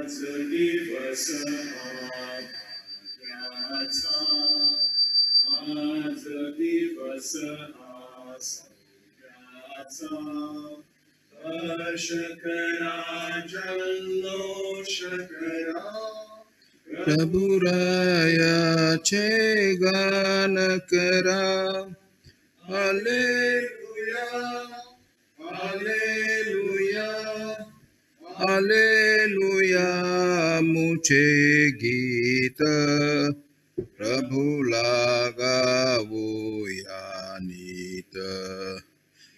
दिवस याचा, आज दिवस याचा, हर्ष करा जल्लोष करा, प्रभु रायाचे गान करा. हालेलुया, हालेलुया, हालेलुया. मुझे गीत प्रभुला गावूया नीत.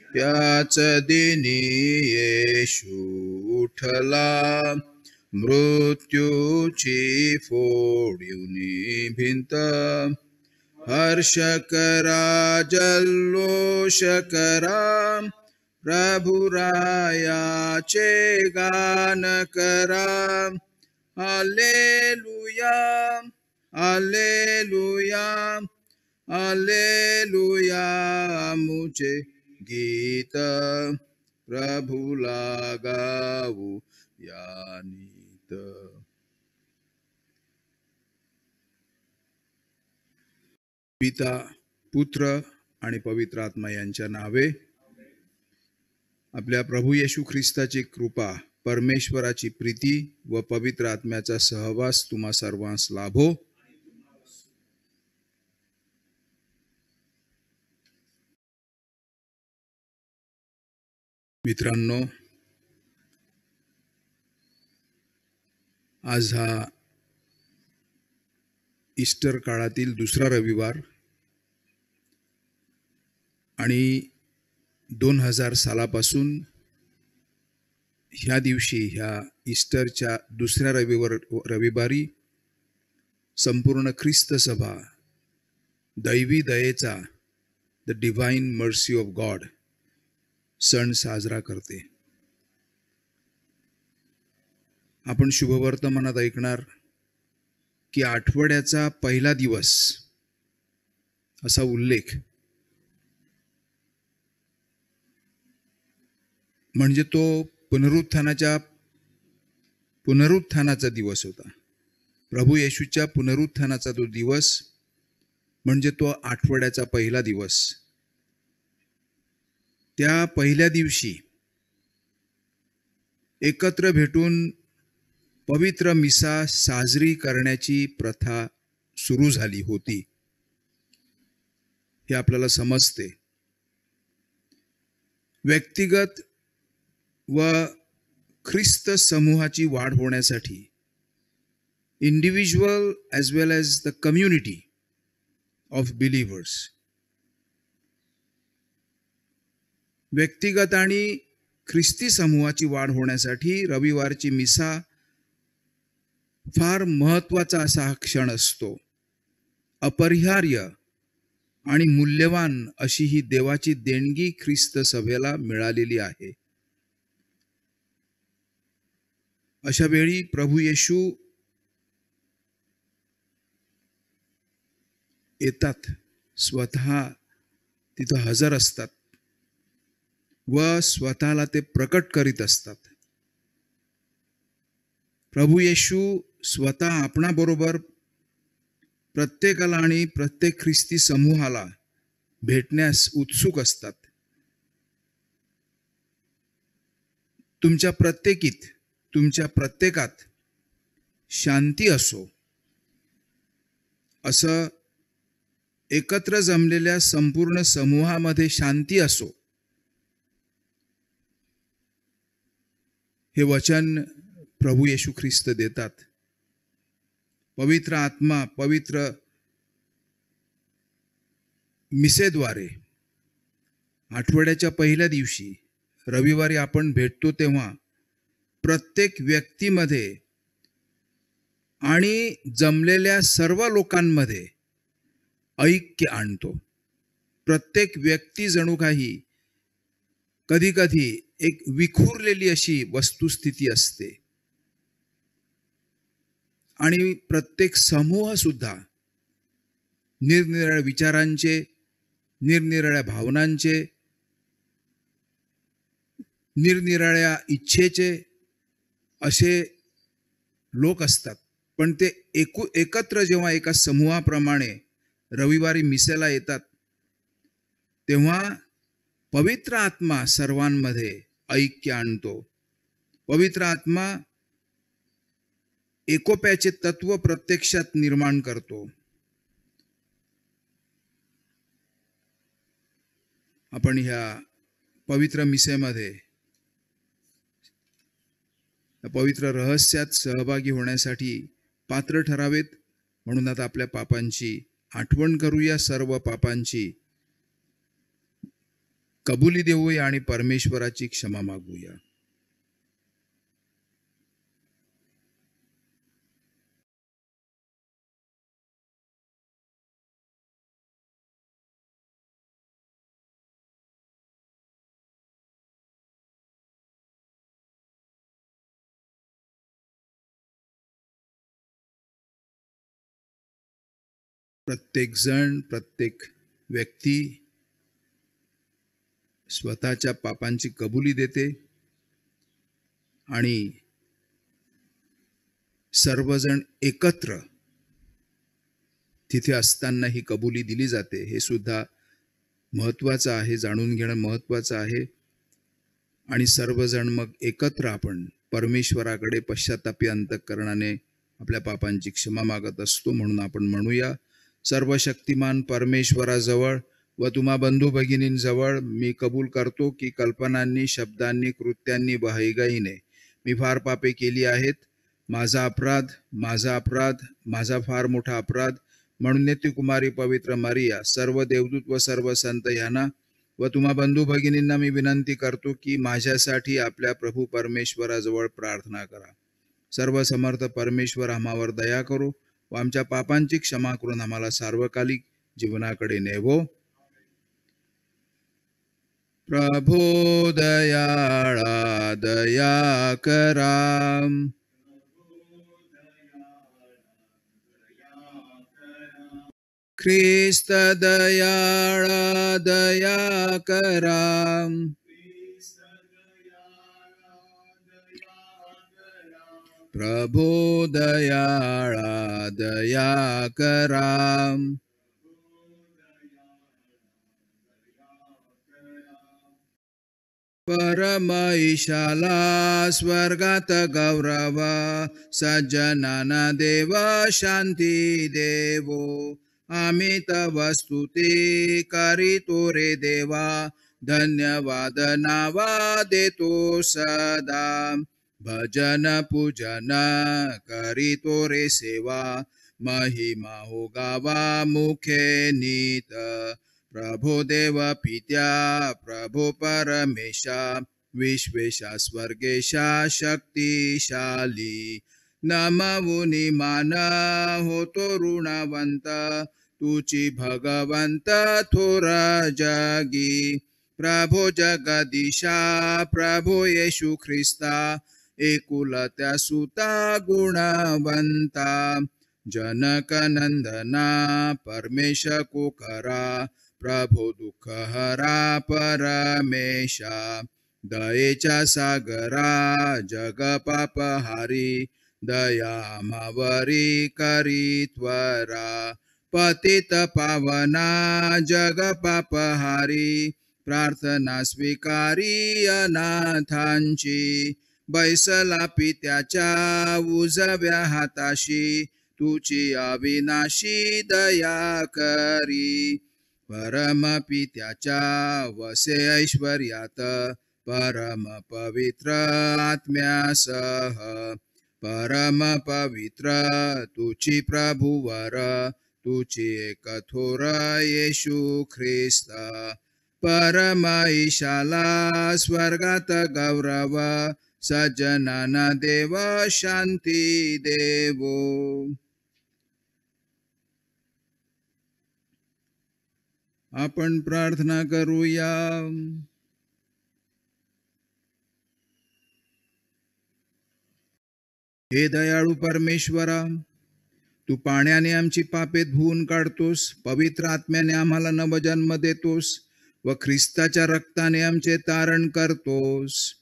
त्याच दिनी येशू उठला, मृत्यूची फोडूनी भिंत. हर्ष करा जल्लोष करा, प्रभु रायाचे गान करा. हालेलुया, हालेलुया, हालेलुया. मुझे गीत प्रभुला गाऊ या नीत. पिता, पुत्र आणि पवित्र आत्मा यांच्या नावे. आपल्या प्रभू येशू ख्रिस्ताची कृपा, परमेश्वराची प्रीती व पवित्र आत्म्याचा सहवास तुम्हा सर्वांस लाभो. मित्रांनो, आज हा ईस्टर काळातील दुसरा रविवार आणि 2000 सालापासून ह्या दिवशी, ह्या ईस्टरच्या दुसऱ्या रविवारी संपूर्ण ख्रिस्त सभा दैवी दयेचा, the divine mercy of God सण साजरा करते. आपण शुभवर्तमानात ऐकणार की आठवड्याचा पहिला दिवस असा उल्लेख, म्हणजे तो पुनरुत्थानाचा दिवस होता. प्रभू येशूच्या पुनरुत्थानाचा तो दिवस म्हणजे तो आठवड्याचा पहिला दिवस. त्या पहिल्या दिवशी एकत्र भेटून पवित्र मिसा साजरी करण्याची प्रथा सुरू झाली होती, हे आपल्याला समजते. व्यक्तिगत व ख्रिस्त समूहाची वाढ होण्यासाठी, individual as well as the community of believers, व्यक्तिगत आणि ख्रिस्ती समूहाची वाढ होण्यासाठी रविवारची मिसा फार महत्त्वाचा असा हा क्षण असतो. अपरिहार्य आणि मूल्यवान अशी ही देवाची देणगी ख्रिस्त सभेला मिळालेली आहे. अशा वेळी प्रभू येशू येतात, स्वतः तिथं हजर असतात व स्वतःला ते प्रकट करीत असतात. प्रभू येशू स्वतः आपणाबरोबर प्रत्येकाला आणि प्रत्येक ख्रिस्ती समूहाला भेटण्यास उत्सुक असतात. तुमच्या प्रत्येकात शांती असो, असं एकत्र जमलेल्या संपूर्ण समूहामध्ये शांती असो, हे वचन प्रभू येशू ख्रिस्त देतात. पवित्र आत्मा पवित्र मिसेद्वारे आठवड्याच्या पहिल्या दिवशी रविवारी आपण भेटतो तेव्हा प्रत्येक व्यक्तीमध्ये आणि जमलेल्या सर्व लोकांमध्ये ऐक्य आणतो. प्रत्येक व्यक्ती जणू काही कधी कधी एक विखुरलेली अशी वस्तुस्थिती असते आणि प्रत्येक समूह सुद्धा निरनिराळ्या विचारांचे, निरनिराळ्या भावनांचे, निरनिराळ्या इच्छेचे असे लोक असतात, पण ते एकत्र जेव्हा एका समूहाप्रमाणे रविवारी मिसेला येतात, तेव्हा पवित्र आत्मा सर्वांमध्ये ऐक्य आणतो. पवित्र आत्मा एकोप्याचे तत्व प्रत्यक्षात निर्माण करतो. आपण ह्या पवित्र मिसेमध्ये, पवित्र रहस्यात सहभागी होण्यासाठी पात्र ठरावेत. म्हणून आता आपल्या पापांची आठवण करूया, सर्व पापांची कबुली देऊया आणि परमेश्वराची क्षमा मागूया. प्रत्येक जण, प्रत्येक व्यक्ती स्वतःच्या पापांची कबुली देते आणि सर्वजण एकत्र तिथे असताना ही कबुली दिली जाते. हे सुद्धा महत्त्वाचं आहे, जाणून घेणं महत्त्वाचं आहे. आणि सर्वजण मग एकत्र आपण परमेश्वराकडे पश्चातापी अंतःकरणाने आपल्या पापांची क्षमा मागत असतो. म्हणून आपण म्हणूया, सर्वशक्तिमान परमेश्वराजवळ व तुम्हा बंधू भगिनींजवळ मी कबूल करतो की कल्पनांनी, शब्दांनी, कृत्यांनी व हयगईने मी फार पापे केली आहेत. माझा अपराध, माझा अपराध, माझा फार मोठा अपराध. म्हणून नित्यकुमारी पवित्र मरिया, सर्व देवदूत व सर्व संत यांना व तुम्हा बंधू भगिनींना मी विनंती करतो की माझ्यासाठी आपल्या प्रभू परमेश्वराजवळ प्रार्थना करा. सर्व समर्थ परमेश्वर आम्हावर दया करो व आमच्या पापांची क्षमा करून आम्हाला सार्वकालिक जीवनाकडे नेवो. प्रभो दयाळा दया करा. ख्रिस्त दयाळा दया करा. प्रभो दयाळा दया करा. परम ईशाला स्वर्गात गौरव, सज्जनाना देव शांती देवो. आम्ही तव स्तुती करीतो रे देवा, धन्यवाद नावा देतो सदा. भजन पूजन करीतो रे सेवा, महिमा हो गावा मुखे नीत. प्रभो देव पित्या, प्रभो परमेशा, विश्वेशा स्वर्गेशा शक्तिशाली. नमवुनी मान होतो ऋणवंत, तुची भगवंत थोर जगी. प्रभो जगदीशा, प्रभो येशू ख्रिस्ता, एकुलत्या सुता गुणवंता. जनक नंदना परमेश को करा, प्रभो दुःख हरा परमेशा. दयेच्या सागरा जग पापहारी, दया आम्हावरी करी त्वरा. पतित पावना जग पापहारी, प्रार्थना स्वीकारी अनाथांची. बैसला पित्याच्या उजव्या हाताशी, तुची अविनाशी दया करी. परम पित्याच्या वसे ऐश्वर्यात, परम पवित्र आत्म्यासह. परम पवित्र तुची प्रभुवर, तुची एक थोर येशू ख्रिस्त. परम ईशाला स्वर्गात गौरव, सज्जनाना देव शांती देवो. आपण प्रार्थना करूया. हे दयाळू परमेश्वरा, तू पाण्याने आमची पापे धुवून काढतोस, पवित्र आत्म्याने आम्हाला नवजन्म देतोस व ख्रिस्ताच्या रक्ताने आमचे तारण करतोस.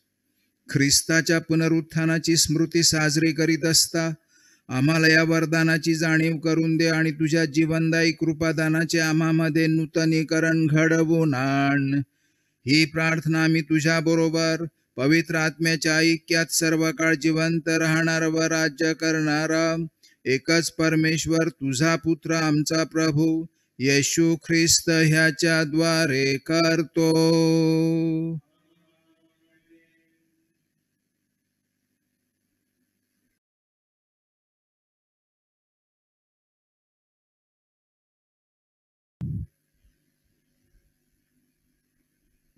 ख्रिस्ताच्या पुनरुत्थानाची स्मृती साजरी करीत असता आम्हाला या वरदानाची जाणीव करून दे आणि तुझ्या जीवनदायी कृपादानाचे आम्हामध्ये नूतनीकरण घडवून आण. ही प्रार्थना आम्ही तुझ्या बरोबर पवित्र आत्म्याच्या ऐक्यात सर्व काळ जिवंत राहणार व राज्य करणारा एकच परमेश्वर तुझा पुत्र आमचा प्रभू येशू ख्रिस्त ह्याच्या द्वारे करतो.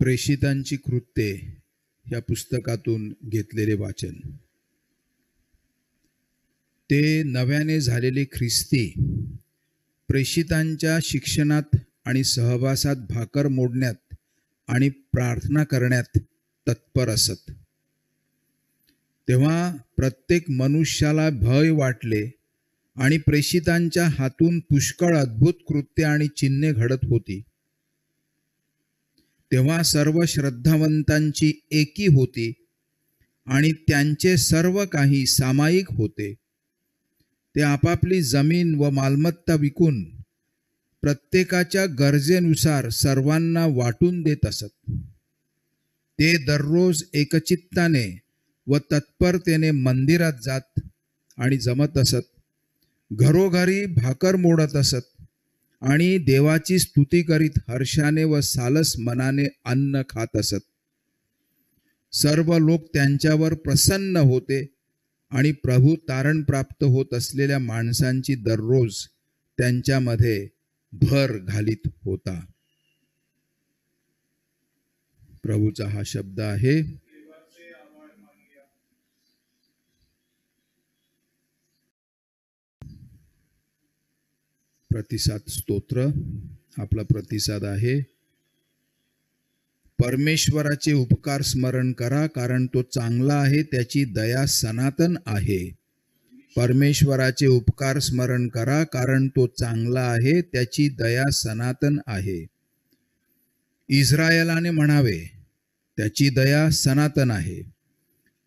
प्रेषितांची कृत्ये या पुस्तकातून घेतलेले वाचन. ते नव्याने झालेले ख्रिस्ती प्रेषितांच्या शिक्षणात आणि सहवासात भाकर मोडण्यात आणि प्रार्थना करण्यात तत्पर असत. तेव्हा प्रत्येक मनुष्याला भय वाटले आणि प्रेषितांच्या हातून पुष्कळ अद्भुत कृत्ये आणि चिन्हे घडत होती. तेव्हा सर्व श्रद्धावंतांची एकी होती आणि त्यांचे सर्व काही सामायिक होते. ते आपापली जमीन व मालमत्ता विकून प्रत्येकाच्या गरजेनुसार सर्वांना वाटून देत असत. ते दररोज एकचित्ताने व तत्परतेने मंदिरात जात आणि जमत असत. घरोघरी भाकर मोडत असत आणि देवाची स्तुती करीत हर्षाने व सालस मनाने अन्न खात असत. सर्व लोक त्यांच्यावर प्रसन्न होते आणि प्रभू तारण प्राप्त होत असलेल्या माणसांची दररोज त्यांच्यामध्ये भर घालीत होता. प्रभूचा हा शब्द आहे. प्रतिसाद स्तोत्र. आपला प्रतिसाद आहे, परमेश्वराचे उपकार स्मरण करा कारण तो चांगला आहे, त्याची दया सनातन आहे. परमेश्वराचे उपकार स्मरण करा कारण तो चांगला आहे, त्याची दया सनातन आहे. इस्रायलाने म्हणावे, त्याची दया सनातन आहे.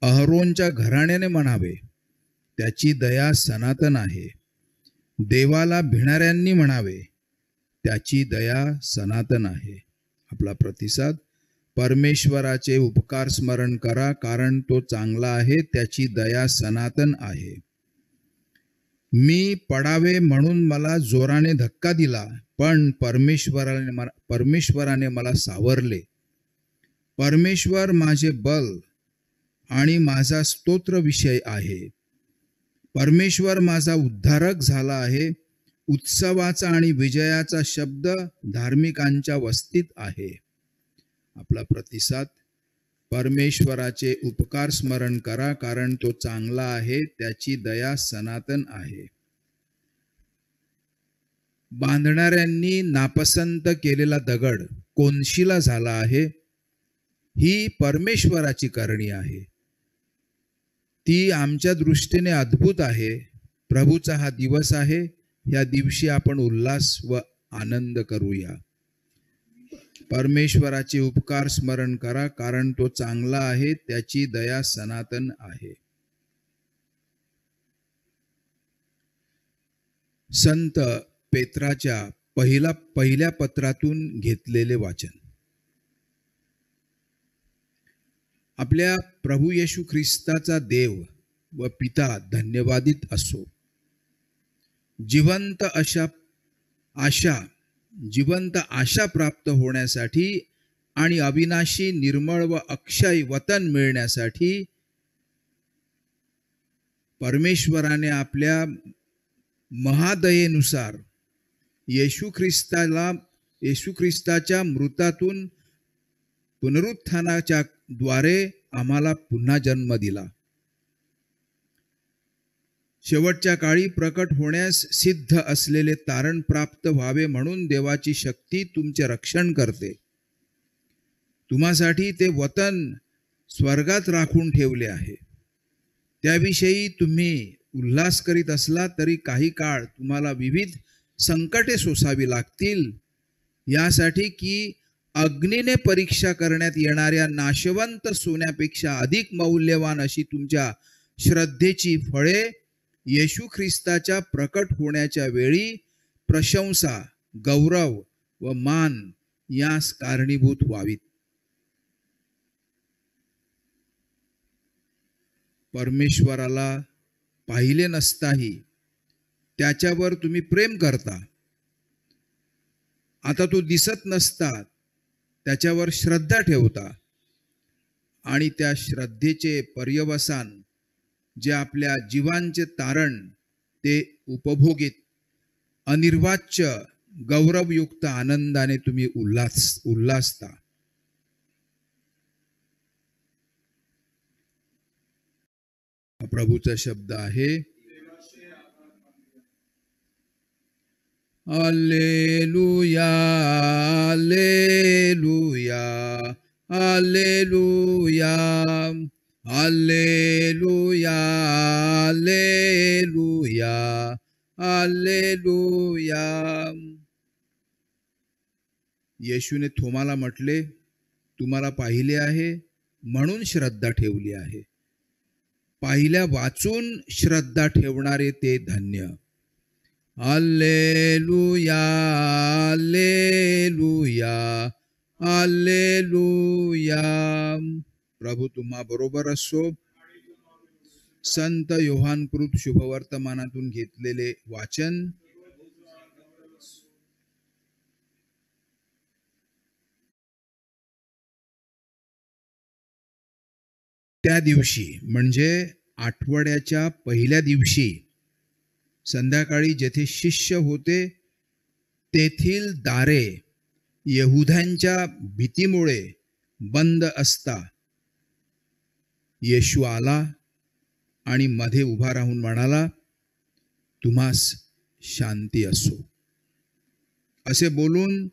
अहरोनच्या घराण्याने म्हणावे, त्याची दया सनातन आहे. देवाला भिणाऱ्यांनी म्हणावे, त्याची दया सनातन आहे. आपला प्रतिसाद, परमेश्वराचे उपकार स्मरण करा कारण तो चांगला आहे, त्याची दया सनातन आहे. मी पडावे म्हणून मला जोराने धक्का दिला, पण परमेश्वराने मला सावरले. परमेश्वर माझे बल आणि माझा स्तोत्र विषय आहे. परमेश्वर माझा उद्धारक झाला आहे. उत्सवाचा आणि विजयाचा शब्द धार्मिकांच्या वस्तीत आहे. आपला प्रतिसाद, परमेश्वराचे उपकार स्मरण करा कारण तो चांगला आहे, त्याची दया सनातन आहे. बांधणाऱ्यांनी नापसंत केलेला दगड कोनशिला झाला आहे. ही परमेश्वराची करणी आहे. ती आमच्या दृष्टीने अद्भुत आहे. प्रभूचा हा दिवस आहे. या दिवशी आपण उल्हास व आनंद करूया. परमेश्वराचे उपकार स्मरण करा कारण तो चांगला आहे, त्याची दया सनातन आहे. संत पेत्राच्या पहिल्या पत्रातून घेतलेले वाचन. आपल्या प्रभू येशू ख्रिस्ताचा देव व पिता धन्यवादित असो. जिवंत आशा प्राप्त होण्यासाठी आणि अविनाशी निर्मळ व अक्षय वतन मिळण्यासाठी परमेश्वराने आपल्या महादयेनुसार येशू ख्रिस्ताच्या मृतातून पुनरुत्थानाच्या द्वारे आम्हाला पुन्हा जन्म दिला. शेवटच्या काळी प्रकट होण्यास सिद्ध असलेले तारण प्राप्त व्हावे म्हणून देवाची शक्ती तुमचे रक्षण करते. तुम्हासाठी ते वतन स्वर्गात राखून ठेवले आहे. त्याविषयी तुम्ही उल्हास करीत असला तरी काही काळ तुम्हाला विविध संकटे सोसावी लागतील, यासाठी की अग्नीने परीक्षा करण्यात येणाऱ्या नाशवंत सोन्यापेक्षा अधिक मौल्यवान अशी तुमच्या श्रद्धेची फळे येशू ख्रिस्ताच्या प्रकट होण्याच्या वेळी प्रशंसा, गौरव व मान यास कारणीभूत व्हावीत. परमेश्वराला पाहिले नसताही त्याच्यावर तुम्ही प्रेम करता. आता तो दिसत नसता त्याच्यावर श्रद्धा ठेवता आणि त्या श्रद्धेचे पर्यवसान जे आपल्या जीवांचे तारण ते उपभोगीत अनिर्वाच्य गौरवयुक्त आनंदाने तुम्ही उल्हासता. प्रभूचा शब्द आहे. हालेलुया, हालेलुया, हालेलुया, हालेलुया, हालेलुया, हालेलुया. येशूने थोमाला म्हटले, तुम्हाला पाहिले आहे म्हणून श्रद्धा ठेवली आहे. पाहिल्या वाचून श्रद्धा ठेवणारे ते धन्य. हालेलुया, हालेलुया, हालेलुया. प्रभू तुम्हा बरोबर असो. संत योहानकृत शुभवर्तमानातून घेतलेले वाचन. त्या दिवशी म्हणजे आठवड्याच्या पहिल्या दिवशी संध्याकाळी जेथे शिष्य होते तेथील दारे यहुद्यांच्या भीतीमुळे बंद असता येशू आला आणि मध्ये उभा राहून म्हणाला, तुम्हास शांती असो. असे बोलून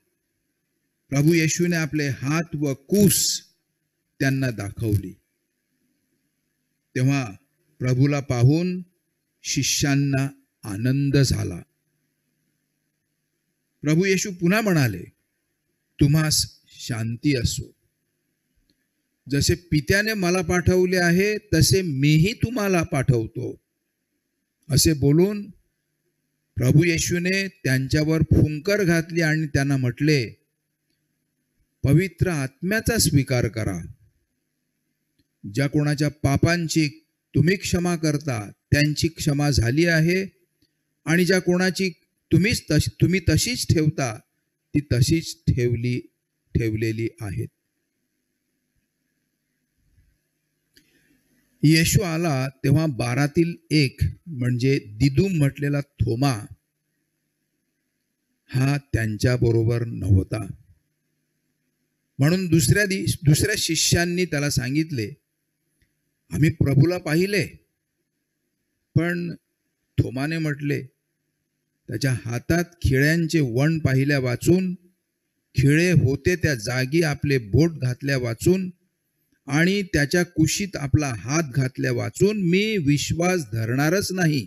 प्रभू येशूने आपले हात व कूस त्यांना दाखवली. तेव्हा प्रभूला पाहून शिष्यांना आनंद झाला. प्रभू येशू पुन्हा म्हणाले, तुम्हास शांती असो. जसे पित्याने मला पाठवले आहे तसे मीही तुम्हाला पाठवतो. असे बोलून प्रभू येशूने त्यांच्यावर फुंकर घातली आणि त्यांना म्हटले, पवित्र आत्म्याचा स्वीकार करा. ज्या कोणाच्या पापांची तुम्ही क्षमा करता त्यांची क्षमा झाली आहे आणि ज्या कोणाची तुम्ही तशीच ठेवता ती तशीच ठेवलेली आहेत. येशू आला तेव्हा 12तील एक म्हणजे दिदुम म्हटलेला थोमा हा त्यांच्या बरोबर नव्हता. म्हणून दुसऱ्या शिष्यांनी त्याला सांगितले, आम्ही प्रभूला पाहिले. पण थोमाने म्हटले, त्याच्या हातात खिळ्यांचे वण पाहिल्या वाचून, खिळे होते त्या जागी आपले बोट घातल्या वाचून आणि त्याच्या कुशीत आपला हात घातल्या वाचून मी विश्वास धरणारच नाही.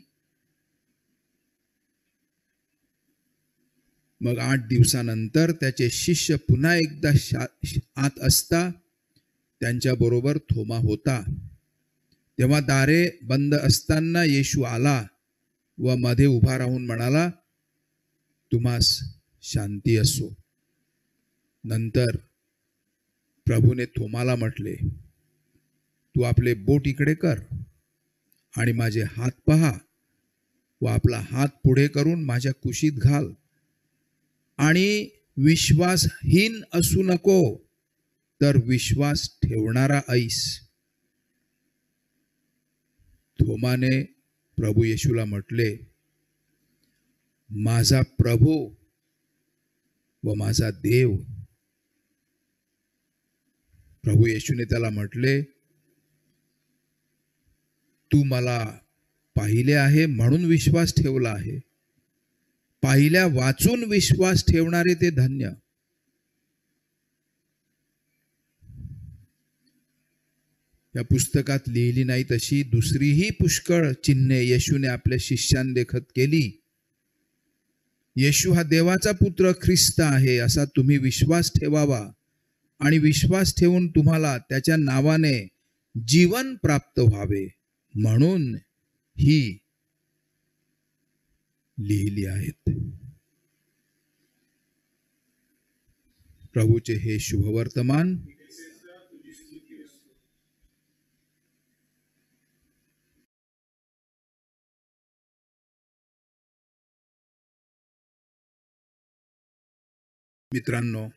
मग 8 दिवसानंतर त्याचे शिष्य पुन्हा एकदा आत असता त्यांच्या बरोबर थोमा होता. तेव्हा दारे बंद असताना येशू आला व मध्ये उभा राहून म्हणाला, तुम्हास शांती असो. नंतर प्रभूने थोमाला म्हटले, तू आपले बोट इकडे कर आणि माझे हात पहा व आपला हात पुढे करून माझ्या कुशीत घाल आणि विश्वासहीन असू नको तर विश्वास ठेवणारा ऐस. थोमाने प्रभू येशूला म्हटले, माझा प्रभू व माझा देव. प्रभू येशूने त्याला म्हटले, तू मला पाहिले आहे म्हणून विश्वास ठेवला आहे. पाहिल्या वाचून विश्वास ठेवणारे ते धन्य. या पुस्तकात लिहिली नाही तशी दुसरीही पुष्कळ चिन्हे येशूने आपल्या शिष्यांदेखत केली. येशू हा देवाचा पुत्र ख्रिस्त आहे असा तुम्ही विश्वास ठेवावा आणि विश्वास ठेवून तुम्हाला त्याच्या नावाने जीवन प्राप्त व्हावे म्हणून ही लिहिली आहेत. प्रभूचे हे शुभवर्तमान. मित्रांनो,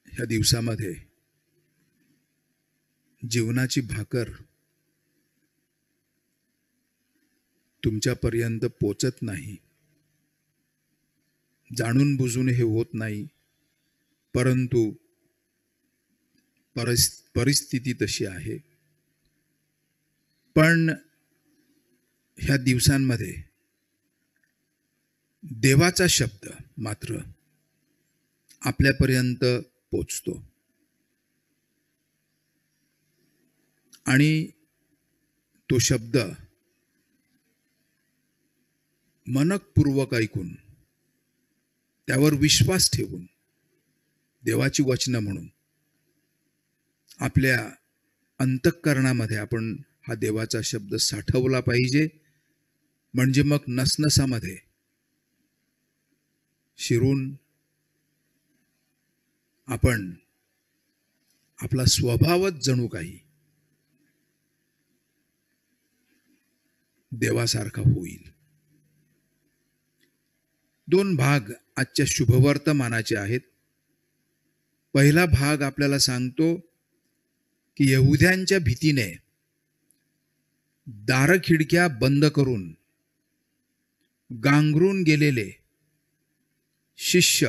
ह्या दिवसामध्ये जीवनाची भाकर तुमच्यापर्यंत पोचत नाही, जाणून बुजून हे होत नाही, परंतु परिस्थिती तशी आहे. पण ह्या दिवसांमध्ये देवाचा शब्द मात्र आपल्यापर्यंत पोचतो आणि तो शब्द मनपूर्वक ऐकून त्यावर विश्वास ठेवून देवाची वचनं म्हणून आपल्या अंतःकरणामध्ये आपण हा देवाचा शब्द साठवला पाहिजे. म्हणजे मग नसनसामध्ये शिरून आपण आपला स्वभावच जणू काही देवासारखा होईल. 2 भाग आजच्या शुभवर्तमानाचे आहेत. पहिला भाग आपल्याला सांगतो की यहुद्यांच्या भीतीने दार खिडक्या बंद करून गांगरून गेलेले शिष्य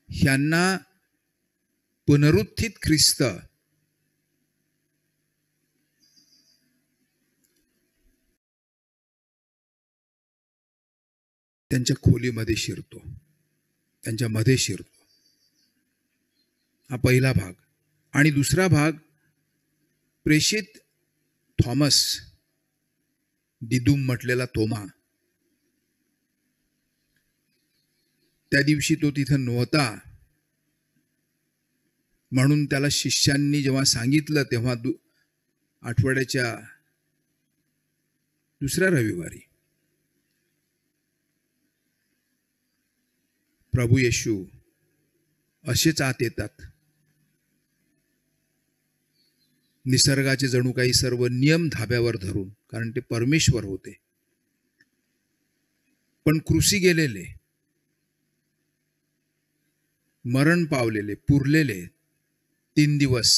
ह्यांना पुनरुत्थित ख्रिस्त त्यांच्या खोलीमध्ये शिरतो, त्यांच्यामध्ये शिरतो. हा पहिला भाग. आणि दुसरा भाग प्रेषित थॉमस, दिदुम म्हटलेला थोमा, त्या दिवशी तो तिथं नव्हता म्हणून त्याला शिष्यांनी जेव्हा सांगितलं तेव्हा आठवड्याच्या दुसऱ्या रविवारी प्रभू येशू असेच आत येतात. निसर्गाचे जणू काही सर्व नियम धाब्यावर धरून, कारण ते परमेश्वर होते, पण क्रुसी गेलेले, मरण पावलेले, पुरलेले 3 दिवस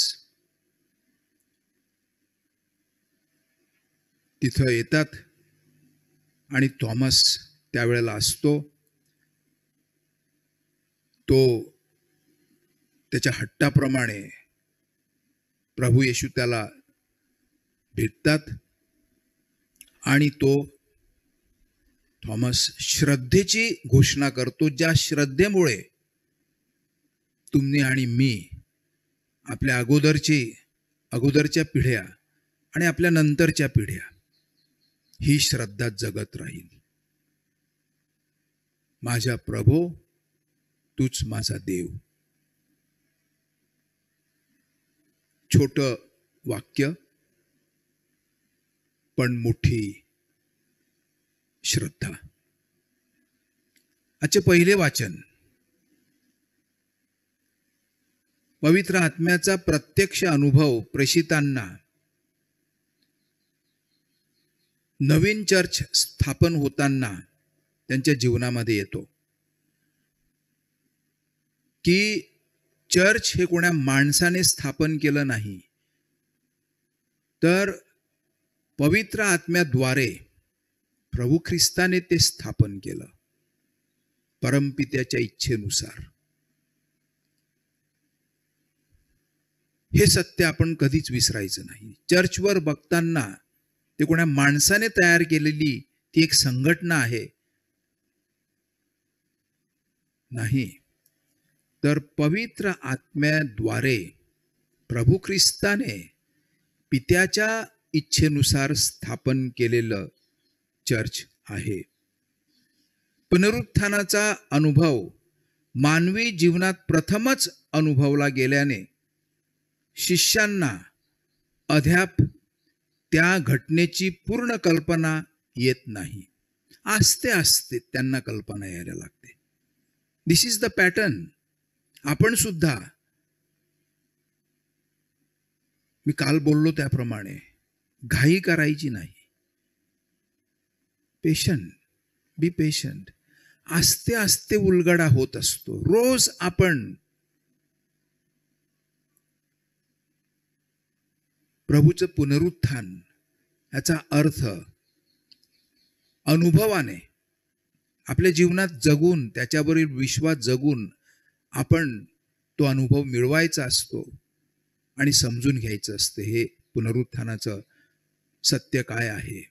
तिथं येतात. आणि थॉमस त्यावेळेला असतो. तो त्याच्या हट्टाप्रमाणे प्रभू येशू त्याला भेटतात आणि तो थॉमस श्रद्धेची घोषणा करतो, ज्या श्रद्धेमुळे तुम्ही आणि मी आपल्या अगोदरच्या पिढ्या आणि आपल्या नंतरच्या पिढ्या ही श्रद्धा जगत राहील. माझा प्रभो, तूच माझा देव. छोटं वाक्य पण मोठी श्रद्धा. आजचे पहिले वाचन पवित्र आत्म्याचा प्रत्यक्ष अनुभव प्रेषितांना नवीन चर्च स्थापन होताना त्यांच्या जीवनामध्ये येतो की चर्च हे कोणा माणसाने स्थापन केलं नाही, तर पवित्र आत्म्याद्वारे प्रभू ख्रिस्ताने ते स्थापन केलं परमपित्याच्या इच्छेनुसार. हे सत्य आपण कधीच विसरायचं नाही. चर्चवर बघताना ते कोणा माणसाने तयार केलेली ती एक संघटना आहे नाही, तर पवित्र आत्म्याद्वारे प्रभू ख्रिस्ताने पित्याच्या इच्छेनुसार स्थापन केलेलं चर्च आहे. पुनरुत्थानाचा अनुभव मानवी जीवनात प्रथमच अनुभवला गेल्याने शिष्यांना अद्याप त्या घटनेची पूर्ण कल्पना येत नाही. आस्ते आस्ते त्यांना कल्पना यायला लागते. दिस इज द पॅटर्न. आपण सुद्धा, मी काल बोललो त्याप्रमाणे, घाई करायची नाही. Patient, be patient. आस्ते आस्ते उलगडा होत असतो. रोज आपण प्रभूचं पुनरुत्थान याचा अर्थ अनुभवाने आपल्या जीवनात जगून, त्याच्यावरील विश्वास जगून आपण तो अनुभव मिळवायचा असतो आणि समजून घ्यायचं असतं हे पुनरुत्थानाचं सत्य काय आहे.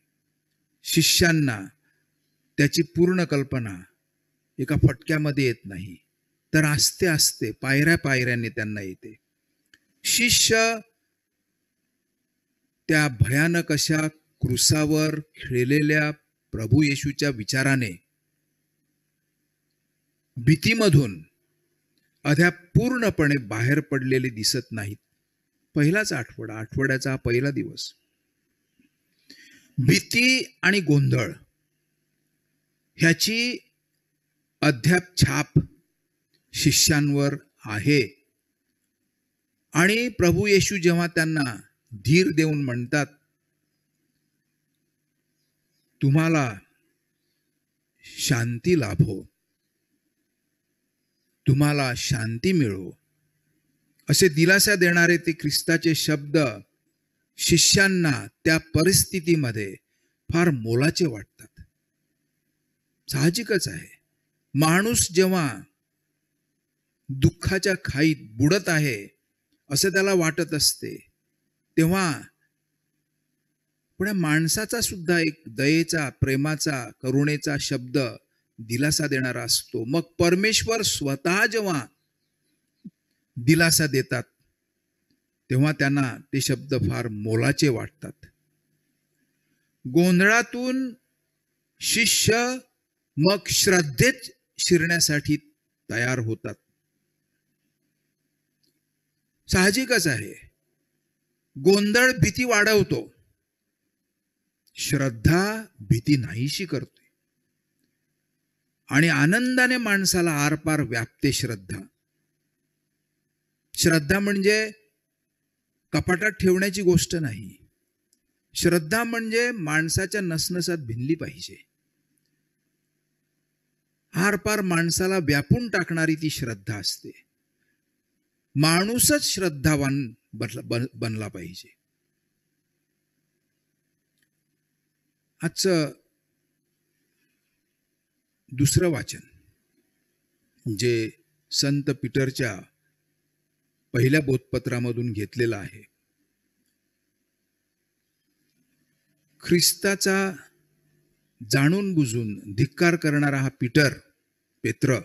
शिष्यांना त्याची पूर्ण कल्पना एका फटक्यामध्ये येत नाही, तर आस्ते आस्ते पायऱ्या पायऱ्याने त्यांना येते. शिष्य त्या भयानक अशा क्रूसावर खेळलेल्या प्रभू येशूच्या विचाराने, भीतीमधून अद्याप पूर्णपणे बाहेर पडलेले दिसत नाहीत. पहिलाच आठवड्याचा पहिला दिवस, भीती आणि गोंधळ ह्याची अद्याप छाप शिष्यांवर आहे. आणि प्रभू येशू जेव्हा त्यांना धीर देऊन म्हणतात, तुम्हाला शांती लाभो, तुम्हाला शांती मिळो, असे दिलासा देणारे ते ख्रिस्ताचे शब्द शिष्यांना त्या परिस्थितीमध्ये फार मोलाचे वाटतात. साहजिकच आहे, माणूस जेव्हा दुःखाच्या खाईत बुडत आहे असं त्याला वाटत असते, तेव्हा पण माणसाचा सुद्धा एक दयेचा, प्रेमाचा, करुणेचा शब्द दिलासा देणारा असतो. मग परमेश्वर स्वतः जेव्हा दिलासा देतात तेव्हा त्यांना ते शब्द फार मोलाचे वाटतात. गोंधळातून शिष्य मग श्रद्धेत शिरण्यासाठी तयार होतात. साहजिकच आहे, गोंधळ भीती वाढवतो, श्रद्धा भीती नाहीशी करते आणि आनंदाने माणसाला आरपार व्यापते. श्रद्धा म्हणजे कपाटात ठेवण्याची गोष्ट नाही. श्रद्धा म्हणजे माणसाच्या नसनसात भिनली पाहिजे. आरपार माणसाला व्यापून टाकणारी ती श्रद्धा असते. माणूसच श्रद्धावान बनला पाहिजे. आजचं दुसरं वाचन जे संत पीटरच्या पहिल्या बोधपत्रामधून घेतलेलं आहे. ख्रिस्ताचा जाणून बुजून धिक्कार करणारा हा पेत्र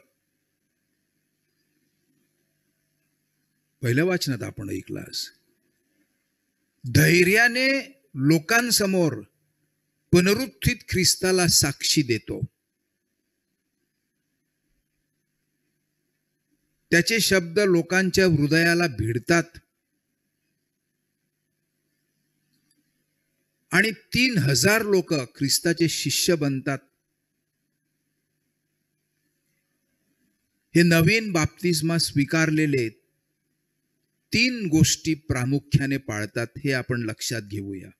पहिल्या वाचनात आपण ऐकलास, धैर्याने लोकांसमोर पुनरुत्थित ख्रिस्ताला साक्षी देतो. त्याचे शब्द लोकांच्या हृदयाला भिडतात आणि 3000 लोक ख्रिस्ताचे शिष्य बनतात. हे नवीन बाप्तिस्मा स्वीकारलेले 3 गोष्टी प्रामुख्याने पाळतात, हे आपण लक्षात घेऊया.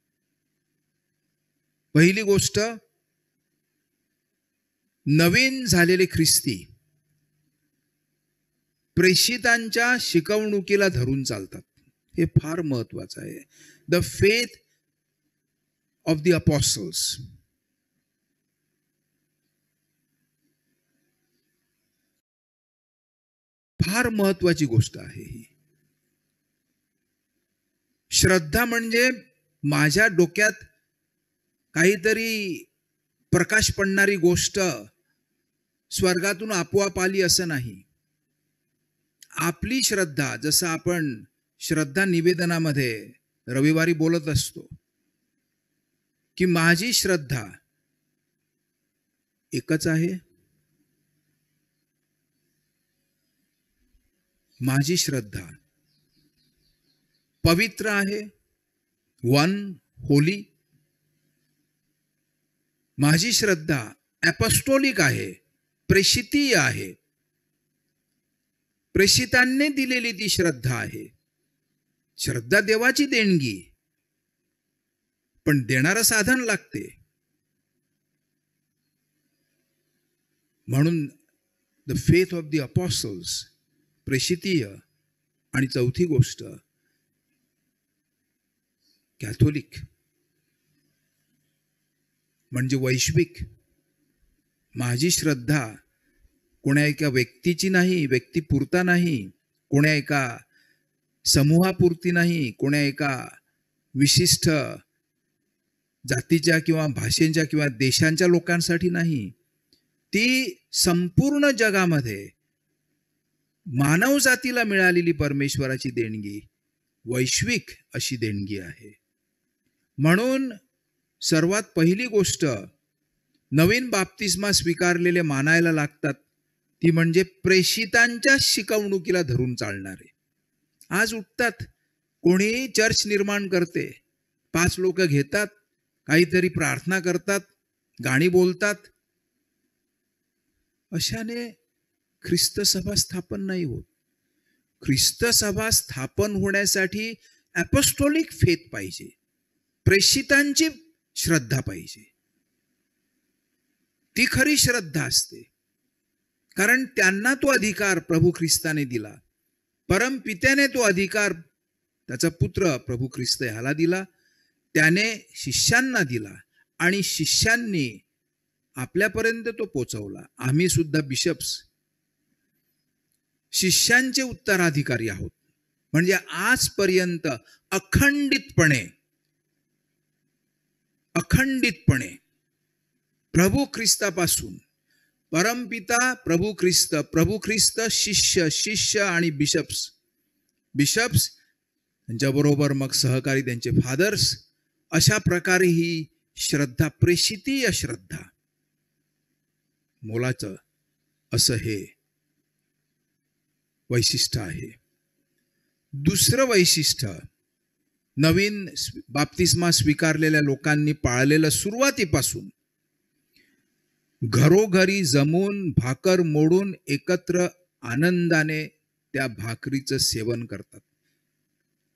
पहिली गोष्ट, नवीन झालेले ख्रिस्ती प्रेषितांच्या शिकवणुकीला धरून चालतात. हे फार महत्वाचं आहे. The faith of the apostles. फार महत्वाची गोष्ट आहे ही. श्रद्धा म्हणजे माझ्या डोक्यात काहीतरी प्रकाश पडणारी गोष्ट स्वर्गातून आपोआप आली असं नाही. आपली श्रद्धा, जसं आपण श्रद्धा निवेदनामध्ये रविवारी बोलत असतो की माझी श्रद्धा एकच आहे, माझी श्रद्धा पवित्र आहे, वन होली. माझी श्रद्धा ॲपॉस्टोलिक आहे, प्रेषितीय आहे. प्रेषितांनी दिलेली ती श्रद्धा आहे. श्रद्धा देवाची देणगी, पण देणारं साधन लागते. म्हणून द फेथ ऑफ द अपॉस्टल्स प्रेषितीय, आणि चौथी गोष्ट कॅथोलिक म्हणजे वैश्विक. माझी श्रद्धा कोण्या एका व्यक्तीची नाही, व्यक्तीपुरता नाही, कोण्या एका समूहापुरती नाही, कोण्या एका विशिष्ट जातीच्या किंवा भाषेच्या किंवा देशांच्या लोकांसाठी नाही. ती संपूर्ण जगामध्ये मानव जातीला मिळालेली परमेश्वराची देणगी, वैश्विक अशी देणगी आहे. म्हणून सर्वात पहिली गोष्ट नवीन बाप्तिस्मा स्वीकारलेले मानायला लागतात ती म्हणजे प्रेषितांच्या शिकवणुकीला धरून चालणारे. आज उठतात, कोणी चर्च निर्माण करते, 5 लोक घेतात, काहीतरी प्रार्थना करतात, गाणी बोलतात. अशाने ख्रिस्त सभा स्थापन नाही होत. ख्रिस्त सभा स्थापन होण्यासाठी ॲपॉस्टोलिक फेथ पाहिजे, प्रेषितांची श्रद्धा पाहिजे. ती खरी श्रद्धा असते, कारण त्यांना तो अधिकार प्रभू ख्रिस्ताने दिला. परमपित्याने तो अधिकार त्याचा पुत्र प्रभू ख्रिस्त ह्याला दिला, त्याने शिष्यांना दिला आणि शिष्यांनी आपल्यापर्यंत तो पोचवला. आम्ही सुद्धा बिशप्स शिष्यांचे उत्तराधिकारी आहोत. म्हणजे आजपर्यंत अखंडितपणे प्रभू ख्रिस्तापासून परमपिता प्रभू ख्रिस्त शिष्य आणि बिशप्स त्यांच्याबरोबर मग सहकारी त्यांचे फादर्स, अशा प्रकारे ही श्रद्धा प्रेषितीय श्रद्धा मोलाचं असं हे वैशिष्ट्य आहे. दुसरं वैशिष्ट्य नवीन बाप्तिस्मा स्वीकारलेल्या लोकांनी पाळलेलं सुरुवातीपासून घरोघरी जमून भाकर मोडून एकत्र आनंदाने त्या भाकरीचं सेवन करतात.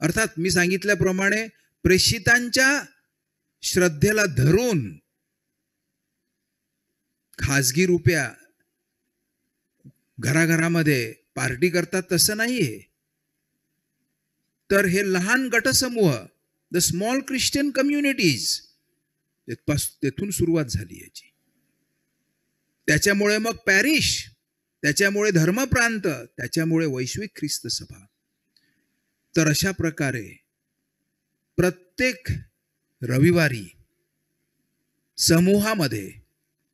अर्थात मी सांगितल्याप्रमाणे प्रेषितांच्या श्रद्धेला धरून खाजगी रुपया घराघरामध्ये पार्टी करतात तसं नाहीये. तर हे लहान गटसमूह, द स्मॉल ख्रिश्चन कम्युनिटीज, तेथून सुरुवात झाली याची. त्याच्यामुळे मग पॅरिश, त्याच्यामुळे धर्मप्रांत, त्याच्यामुळे वैश्विक ख्रिस्त सभा. तर अशा प्रकारे प्रत्येक रविवारी समूहामध्ये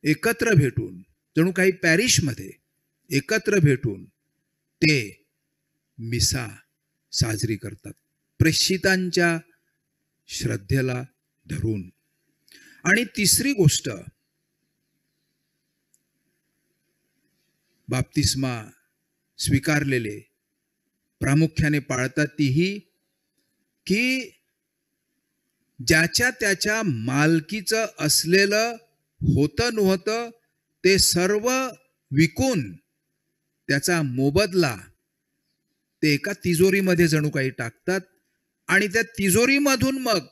एकत्र भेटून, जणू काही पॅरिशमध्ये एकत्र भेटून ते मिसा साजरी करतात, प्रेषितांच्या श्रद्धेला धरून. आणि तिसरी गोष्ट बाप्तिस्मा स्वीकारलेले प्रामुख्याने पाळतात तीही की ज्याच्या त्याच्या मालकीचं असलेलं होतं नव्हतं ते सर्व विकून त्याचा मोबदला ते एका तिजोरीमध्ये जणू काही टाकतात आणि त्या तिजोरीमधून मग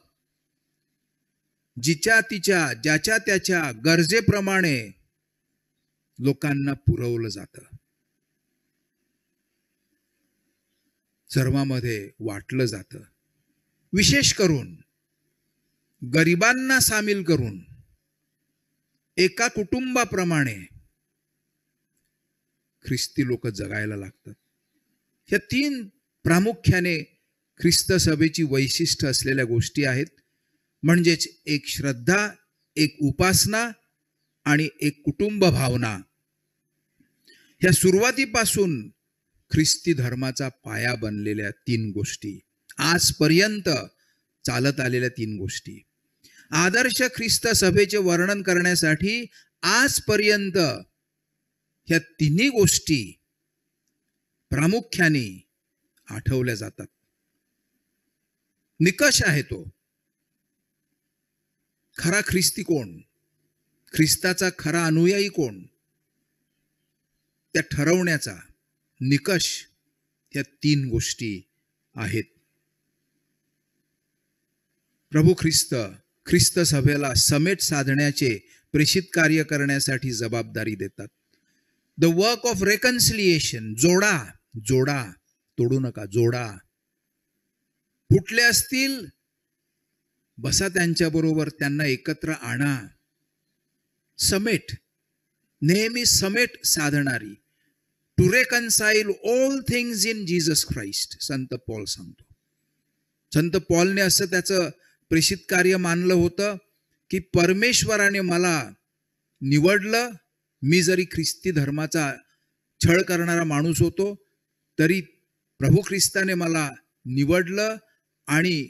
ज्याच्या त्याच्या गरजेप्रमाणे लोकांना पुरवलं जातं, सर्वांमध्ये वाटलं जातं. विशेष करून गरिबांना सामील करून एका कुटुंबाप्रमाणे ख्रिस्ती लोक जगायला लागतात. ह्या 3 प्रामुख्याने ख्रिस्त सभेची वैशिष्ट्य असलेल्या गोष्टी आहेत. म्हणजेच एक श्रद्धा, एक उपासना आणि एक कुटुंब भावना. ह्या सुरुवातीपासून ख्रिस्ती धर्माचा पाया बनलेल्या 3 गोष्टी, आजपर्यंत चालत आलेल्या 3 गोष्टी. आदर्श ख्रिस्त सभेचे वर्णन करण्यासाठी आजपर्यंत ह्या 3 गोष्टी प्रामुख्याने आठवल्या जातात. निकष आहे तो. खरा ख्रिस्ती कोण, ख्रिस्ताचा खरा अनुयायी कोण, त्या ठरवण्याचा निकष या 3 गोष्टी आहेत. प्रभू ख्रिस्त सभेला समेट साधण्याचे प्रेषित कार्य करण्यासाठी जबाबदारी देतात. द वर्क ऑफ रेकन्सिलिएशन, जोडा, तोडू नका, जोडा. फुटले असतील, बसा त्यांच्याबरोबर, त्यांना एकत्र आणा. समेट, नेहमी समेट साधणारी. To reconcile all things in Jesus Christ, संत पॉल सांगतो. संत पॉलने असं त्याचं प्रेषित कार्य मानलं होतं की परमेश्वराने मला निवडलं. मी जरी ख्रिस्ती धर्माचा छळ करणारा माणूस होतो तरी प्रभू ख्रिस्ताने मला निवडलं आणि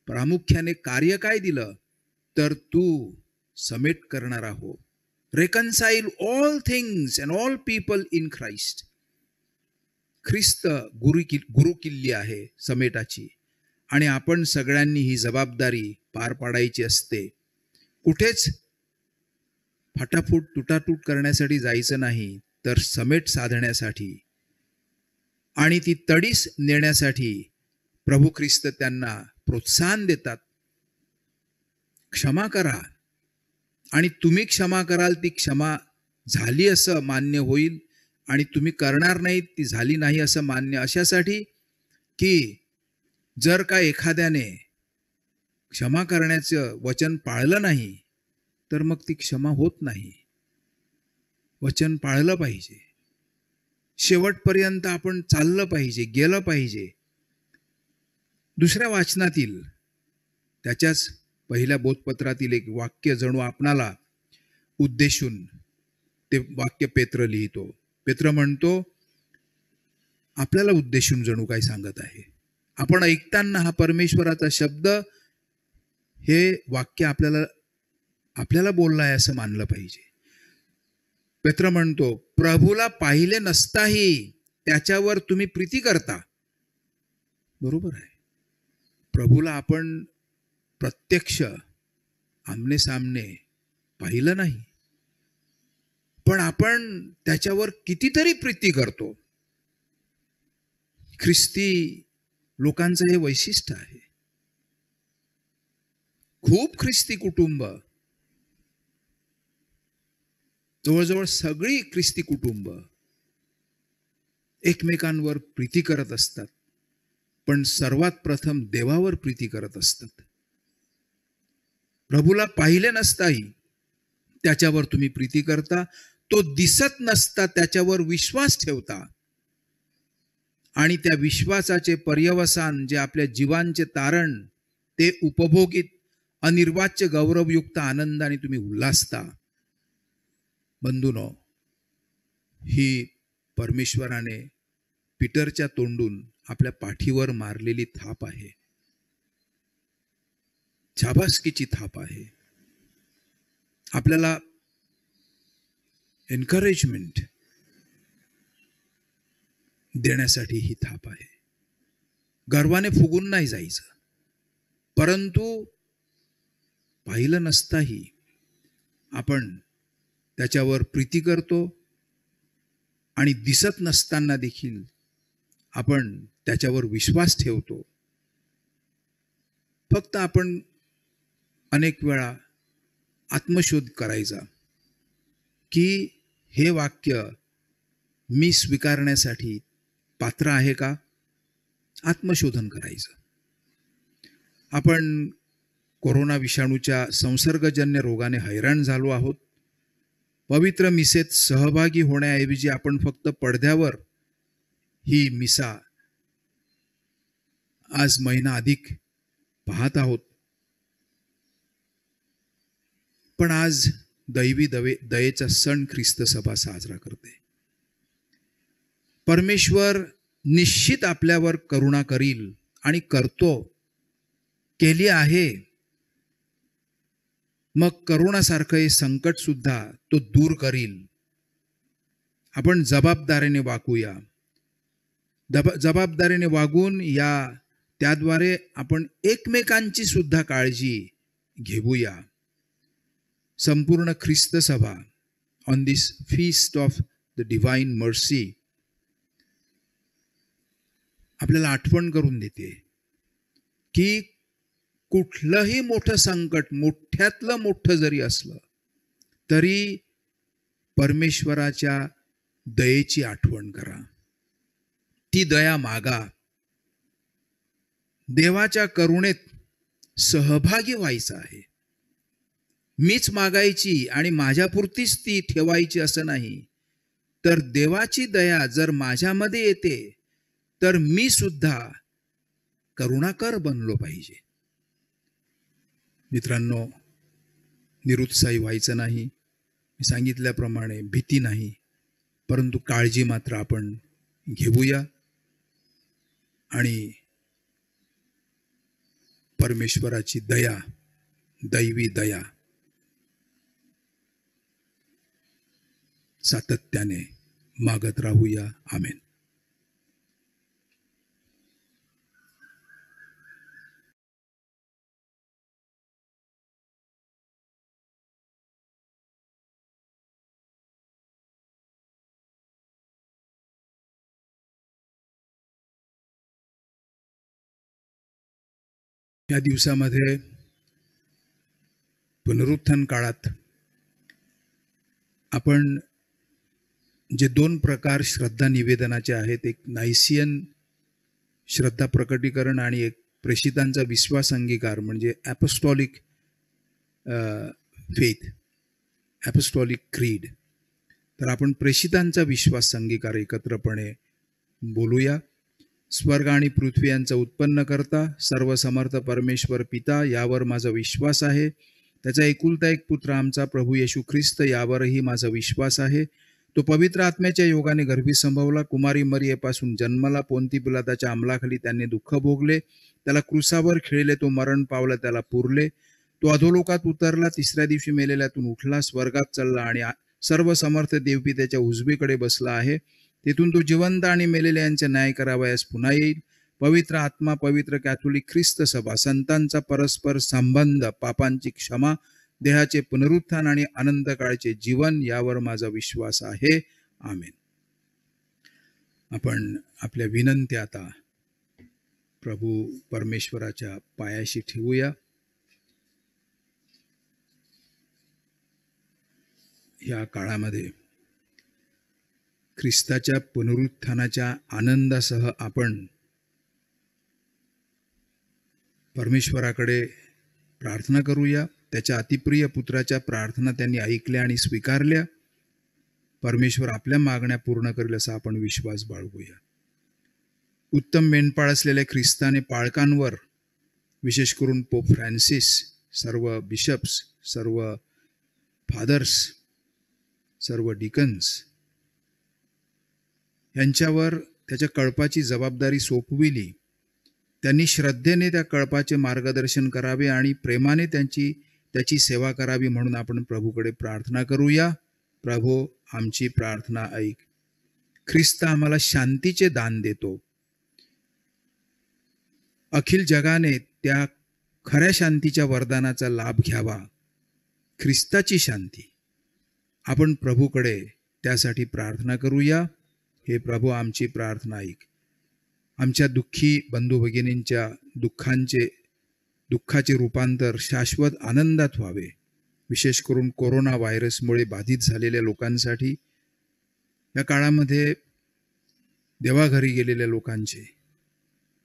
प्रामुख्याने कार्य काय दिलं तर तू समेट करणारा हो. Reconcile all things and all people in Christ. ख्रिस्त गुरुकिल्ली आहे समेटाची आणि आपण सगळ्यांनी ही जबाबदारी पार पाडायची असते. कुठेच फाटाफूट तुटातूट करण्यासाठी जायचं नाही, तर समेट साधण्यासाठी आणि ती तडीस नेण्यासाठी प्रभू ख्रिस्त त्यांना प्रोत्साहन देतात. क्षमा करा आणि तुम्ही क्षमा कराल, ती क्षमा झाली असं मान्य होईल आणि तुम्ही करणार नाही ती झाली नाही असं मान्य, अशासाठी की जर का एखाद्याने क्षमा करण्याचं वचन पाळलं नाही तर मग ती क्षमा होत नाही. वचन पाळलं पाहिजे, शेवटपर्यंत आपण चाललं पाहिजे, गेलं पाहिजे. दुसऱ्या वाचनातील त्याच्याच पहिल्या बोधपत्रातील एक वाक्य जणू आपणाला उद्देशून ते वाक्य पेत्र लिहितो. पेत्र म्हणतो, आपल्याला उद्देशून जणू काय सांगत आहे. आपण ऐकताना हा परमेश्वराचा शब्द, हे वाक्य आपल्याला बोलला आहे असं मानलं पाहिजे. पेत्र म्हणतो, प्रभूला पाहिले नसताही त्याच्यावर तुम्ही प्रीती करता. बरोबर आहे. प्रभूला आपण प्रत्यक्ष आमने सामने पाहिलं नाही, पण आपण त्याच्यावर कितीतरी प्रीती करतो. ख्रिस्ती लोकांचं हे वैशिष्ट्य आहे. खूप ख्रिस्ती कुटुंब, जवळजवळ सगळी ख्रिस्ती कुटुंब एकमेकांवर प्रीती करत असतात, पण सर्वात प्रथम देवावर प्रीती करत असतात. प्रभूला पाहिले नसताही त्याच्यावर तुम्ही प्रीती करता. तो दिसत नसता त्याच्यावर विश्वास ठेवता आणि त्या विश्वासाचे पर्यवसान जे आपल्या जीवांचे तारण, ते उपभोगीत अनिर्वाच्य गौरवयुक्त आनंदाने तुम्ही उल्हासता. बंधूनो, ही परमेश्वराने पीटरच्या तोंडून आपल्या पाठीवर मारलेली थाप आहे, शाबासकीची थाप आहे. आपल्याला एन्करेजमेंट देण्यासाठी ही थाप आहे. गर्वाने फुगून नाही जायचं, परंतु पाहिलं नसताही आपण त्याच्यावर प्रीती करतो आणि दिसत नसताना देखील आपण त्याच्यावर विश्वास ठेवतो. फक्त आपण अनेक वेळा आत्मशोध करायचा की हे वाक्य मी स्वीकारण्यासाठी पात्र आहे का. आत्मशोधन करायचं. आपण कोरोना विषाणूच्या संसर्गजन्य रोगाने हैराण झालो आहोत. पवित्र मिसेत सहभागी होण्याऐवजी आपण फक्त पडद्यावर ही मिसा आज महिना अधिक पाहत आहोत. पण आज दैवी दयेचा सण ख्रिस्त सभा साजरा करते. परमेश्वर निश्चित आपल्यावर करुणा करील आणि करतो, केली आहे. मग करुणासारखं हे संकट सुद्धा तो दूर करील. आपण जबाबदारीने वागूया. जबाबदारीने वागून त्याद्वारे आपण एकमेकांची सुद्धा काळजी घेऊया. संपूर्ण ख्रिस्त सभा on this feast of the divine mercy आपल्याला आठवण करून देते की कुठलंही मोठं संकट, मोठ्यातलं मोठं जरी असलं तरी परमेश्वराच्या दयेची आठवण करा. ती दया मागा. देवाच्या करुणेत सहभागी व्हायचं आहे. मीच मागायची आणि माझ्यापुरतीच ती ठेवायची असं नाही, तर देवाची दया जर माझ्यामध्ये येते तर मी सुद्धा करुणाकर बनलो पाहिजे. मित्रांनो, निरुत्साही व्हायचं नाही. मी सांगितल्याप्रमाणे भीती नाही, परंतु काळजी मात्र आपण घेऊया आणि परमेश्वराची दया, दैवी दया सातत्याने मागत राहूया. आमेन. या दिवसामध्ये पुनरुत्थान काळात आपण जे 2 प्रकार श्रद्धा निवेदनाचे आहेत, एक नायसियन श्रद्धा प्रकटीकरण आणि एक प्रेषितांचा विश्वास अंगीकार म्हणजे ॲपोस्टॉलिक फेथ, ॲपोस्टॉलिक क्रीड. तर आपण प्रेषितांचा विश्वास अंगीकार एकत्रपणे बोलूया. स्वर्ग आणि पृथ्वी यांचा उत्पन्न करता सर्वसमर्थ परमेश्वर पिता यावर माझा विश्वास आहे. त्याचा एकुलता एक पुत्र आमचा प्रभू येशू ख्रिस्त यावरही माझा विश्वास आहे. तो पवित्र आत्म्याच्या योगाने गर्भी संभवला, कुमारी मरियेपासून जन्मला, पोंती पिलाताच्या अंमलाखाली त्यांनी दुःख भोगले, त्याला क्रुसावर खिळले, तो मरण पावला, त्याला पुरले, तो अधोलोकात उतरला, तिसऱ्या दिवशी मेलेल्यातून उठला, स्वर्गात चढला आणि सर्व समर्थ देवपित्याच्या उजवीकडे बसला आहे. तेथून तो जिवंत आणि मेलेल्यांचा न्याय करावयास पुन्हा येईल. पवित्र आत्मा, पवित्र कॅथोलिक ख्रिस्त सभा, संतांचा परस्पर संबंध, पापांची क्षमा, देहाचे पुनरुत्थान आणि अनंत काळचे जीवन यावर माझा विश्वास आहे. आमेन. आपण आपल्या विनंत्या आता प्रभू परमेश्वराच्या पायाशी ठेवूया. या काळामध्ये ख्रिस्ताच्या पुनरुत्थानाच्या आनंदासह आपण परमेश्वराकडे प्रार्थना करूया. त्याच्या अतिप्रिय पुत्राच्या प्रार्थना त्यांनी ऐकल्या आणि स्वीकारल्या. परमेश्वर आपल्या मागण्या पूर्ण करेल असा आपण विश्वास बाळगूया. उत्तम मेंढपाळ असलेल्या ख्रिस्ताने पाळकांवर, विशेष करून पोप फ्रान्सिस, सर्व बिशप्स, सर्व फादर्स, सर्व डिकन्स यांच्यावर त्याच्या कळपाची जबाबदारी सोपविली. त्यांनी श्रद्धेने त्या कळपाचे मार्गदर्शन करावे आणि प्रेमाने त्याची सेवा करावी म्हणून आपण प्रभूकडे प्रार्थना करूया. प्रभो, आमची प्रार्थना ऐक. ख्रिस्त आम्हाला शांतीचे दान देतो. अखिल जगाने त्या खऱ्या शांतीच्या वरदानाचा लाभ घ्यावा. ख्रिस्ताची शांती. आपण प्रभूकडे त्यासाठी प्रार्थना करूया. हे प्रभू, आमची प्रार्थना ऐक. आमच्या दुःखी बंधू भगिनींच्या दुःखाचे रूपांतर शाश्वत आनंदात व्हावे. विशेष करून कोरोना व्हायरसमुळे बाधित झालेल्या लोकांसाठी, या काळामध्ये देवाघरी गेलेल्या लोकांचे,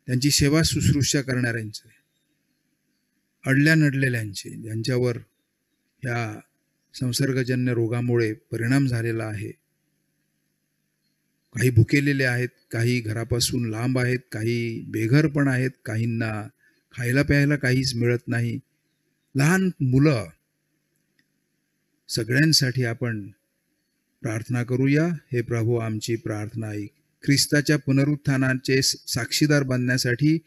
त्यांची सेवा शुश्रूषा करणाऱ्यांचे, अडल्या नडलेल्यांचे, ज्यांच्यावर ह्या संसर्गजन्य रोगामुळे परिणाम झालेला आहे. काही भुकेलेले आहेत, काही घरापासून लांब आहेत, काही बेघर पण आहेत, काहींना खायला प्यायला काहीच मिळत नाही, लहान मुलं, सगळ्यांसाठी आपण प्रार्थना करूया. हे प्रभू, आमची प्रार्थना ऐक. ख्रिस्ताच्या पुनरुत्थानाचे साक्षीदार बनण्यासाठी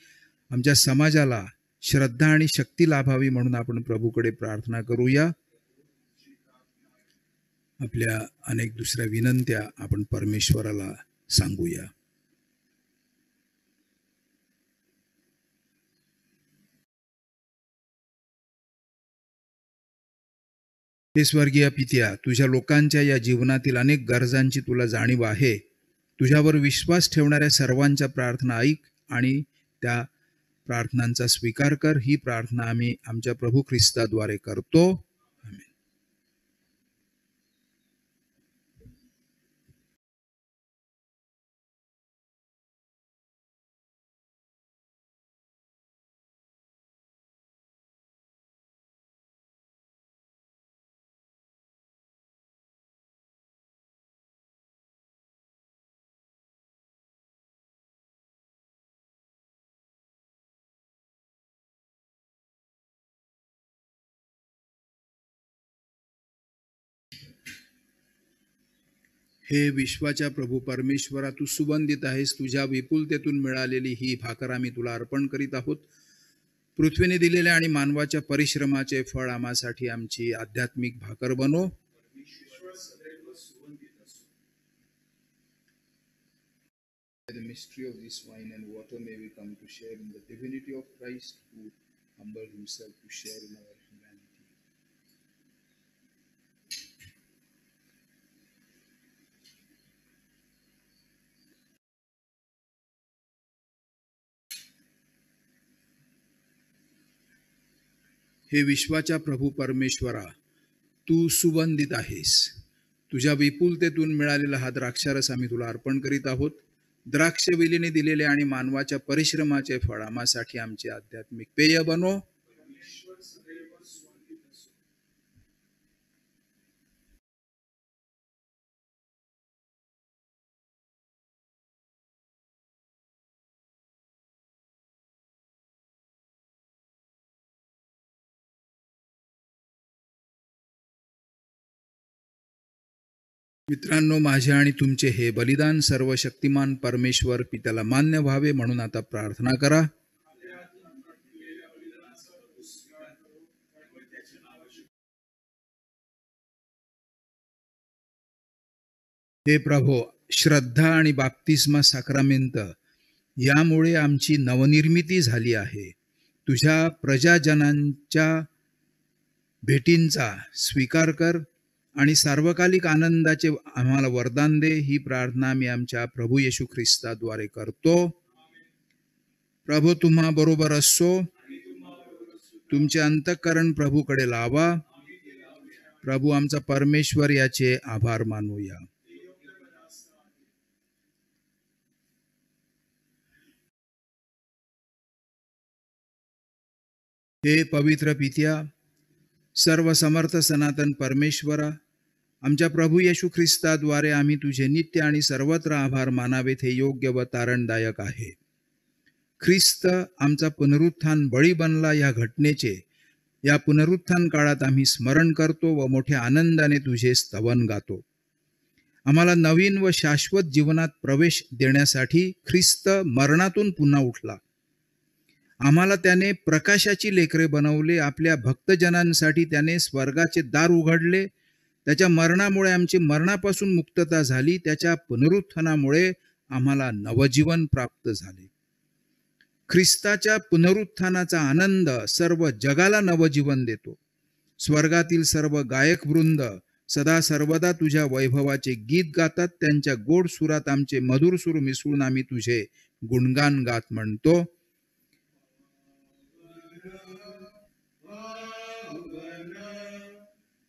आमच्या समाजाला श्रद्धा आणि शक्ती लाभावी म्हणून आपण प्रभूकडे प्रार्थना करूया. आपल्या अनेक दुसऱ्या विनंत्या आपण परमेश्वराला सांगूया. हे स्वर्गीय पित्या, तुझ्या लोकांच्या या जीवनातील अनेक गरजांची तुला जाणीव आहे. तुझ्यावर विश्वास ठेवणाऱ्या सर्वांच्या प्रार्थना ऐक आणि त्या प्रार्थनांचा स्वीकार कर. ही प्रार्थना आम्ही आमच्या प्रभू ख्रिस्ताद्वारे करतो. आमेन. हे विश्वाच्या प्रभू परमेश्वरा, तू सुबंधित आहेस. तुझ्या विपुलतेतून मिळालेली ही भाकर आम्ही तुला अर्पण करीत आहोत. पृथ्वीने दिलेल्या आणि मानवाच्या परिश्रमाचे फळ आम्हासाठी आमची आध्यात्मिक भाकर बनो. The mystery of this wine and water may we come to share in the divinity of Christ, who humbled himself to share in our humanity. हे विश्वाच्या प्रभू परमेश्वरा, तू सुबंधित आहेस. तुझ्या विपुलतेतून मिळालेला हा द्राक्षारस आम्ही तुला अर्पण करीत आहोत. द्राक्षवेलीने दिलेले आणि मानवाच्या परिश्रमाचे फळ आम्हासाठी आमचे आध्यात्मिक पेय बनो. मित्रांनो, माझे आणि तुमचे हे बलिदान सर्वशक्तिमान परमेश्वर पित्याला मान्य व्हावे म्हणून आता प्रार्थना करा. हे प्रभो, श्रद्धा आणि बाप्तिस्मा साक्रामेंत यामुळे आमची नवनिर्मिती झाली आहे. तुझ्या प्रजाजनांच्या भेटींचा स्वीकार कर आणि सार्वकालिक आनंदाचे आम्हाला वरदान दे. ही प्रार्थना मी आमच्या प्रभू येशू ख्रिस्ताद्वारे करतो. प्रभू तुम्हा बरोबर असो. तुमचे अंतःकरण प्रभूकडे लावा. प्रभू आमचा परमेश्वर याचे आभार मानूया. हे पवित्र पित्या, सर्व समर्थ सनातन परमेश्वरा, आमच्या प्रभू येशू ख्रिस्ताद्वारे आम्ही तुझे नित्य आणि सर्वत्र आभार मानावेत हे योग्य व तारणदायक आहे. ख्रिस्त आमचा पुनरुत्थान बळी बनला या घटनेचे या पुनरुत्थान काळात आम्ही स्मरण करतो व मोठ्या आनंदाने तुझे स्तवन गातो. आम्हाला नवीन व शाश्वत जीवनात प्रवेश देण्यासाठी ख्रिस्त मरणातून पुन्हा उठला. आम्हाला त्याने प्रकाशाची लेकरे बनवले. आपल्या भक्तजनांसाठी त्याने स्वर्गाचे दार उघडले. त्याच्या मरणामुळे आमची मरणापासून मुक्तता झाली. त्याच्या पुनरुत्थानामुळे आम्हाला नवजीवन प्राप्त झाले. ख्रिस्ताच्या पुनरुत्थानाचा आनंद सर्व जगाला नवजीवन देतो. स्वर्गातील सर्व गायक वृंद सदा सर्वदा तुझ्या वैभवाचे गीत गातात. त्यांच्या गोड सुरात आमचे मधुर सूर मिसळून आम्ही तुझे गुणगान गात म्हणतो.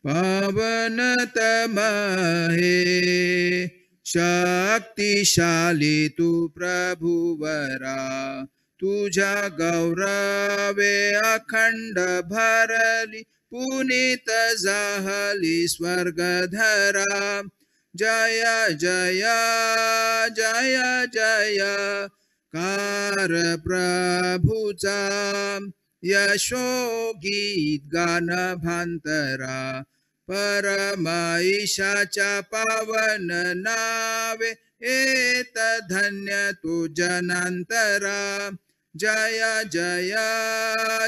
पावनतम हे शक्तिशाली तू प्रभुवरा, तुझ्या गौरवे अखंड भरली, पुनीत जाहली स्वर्गधरा. जय जय जय जय कार प्रभुचा, यशो गीत गान भांतरा. परमाईशाच्या पावन नावे एत धन्य तू जनांतरा. जय जय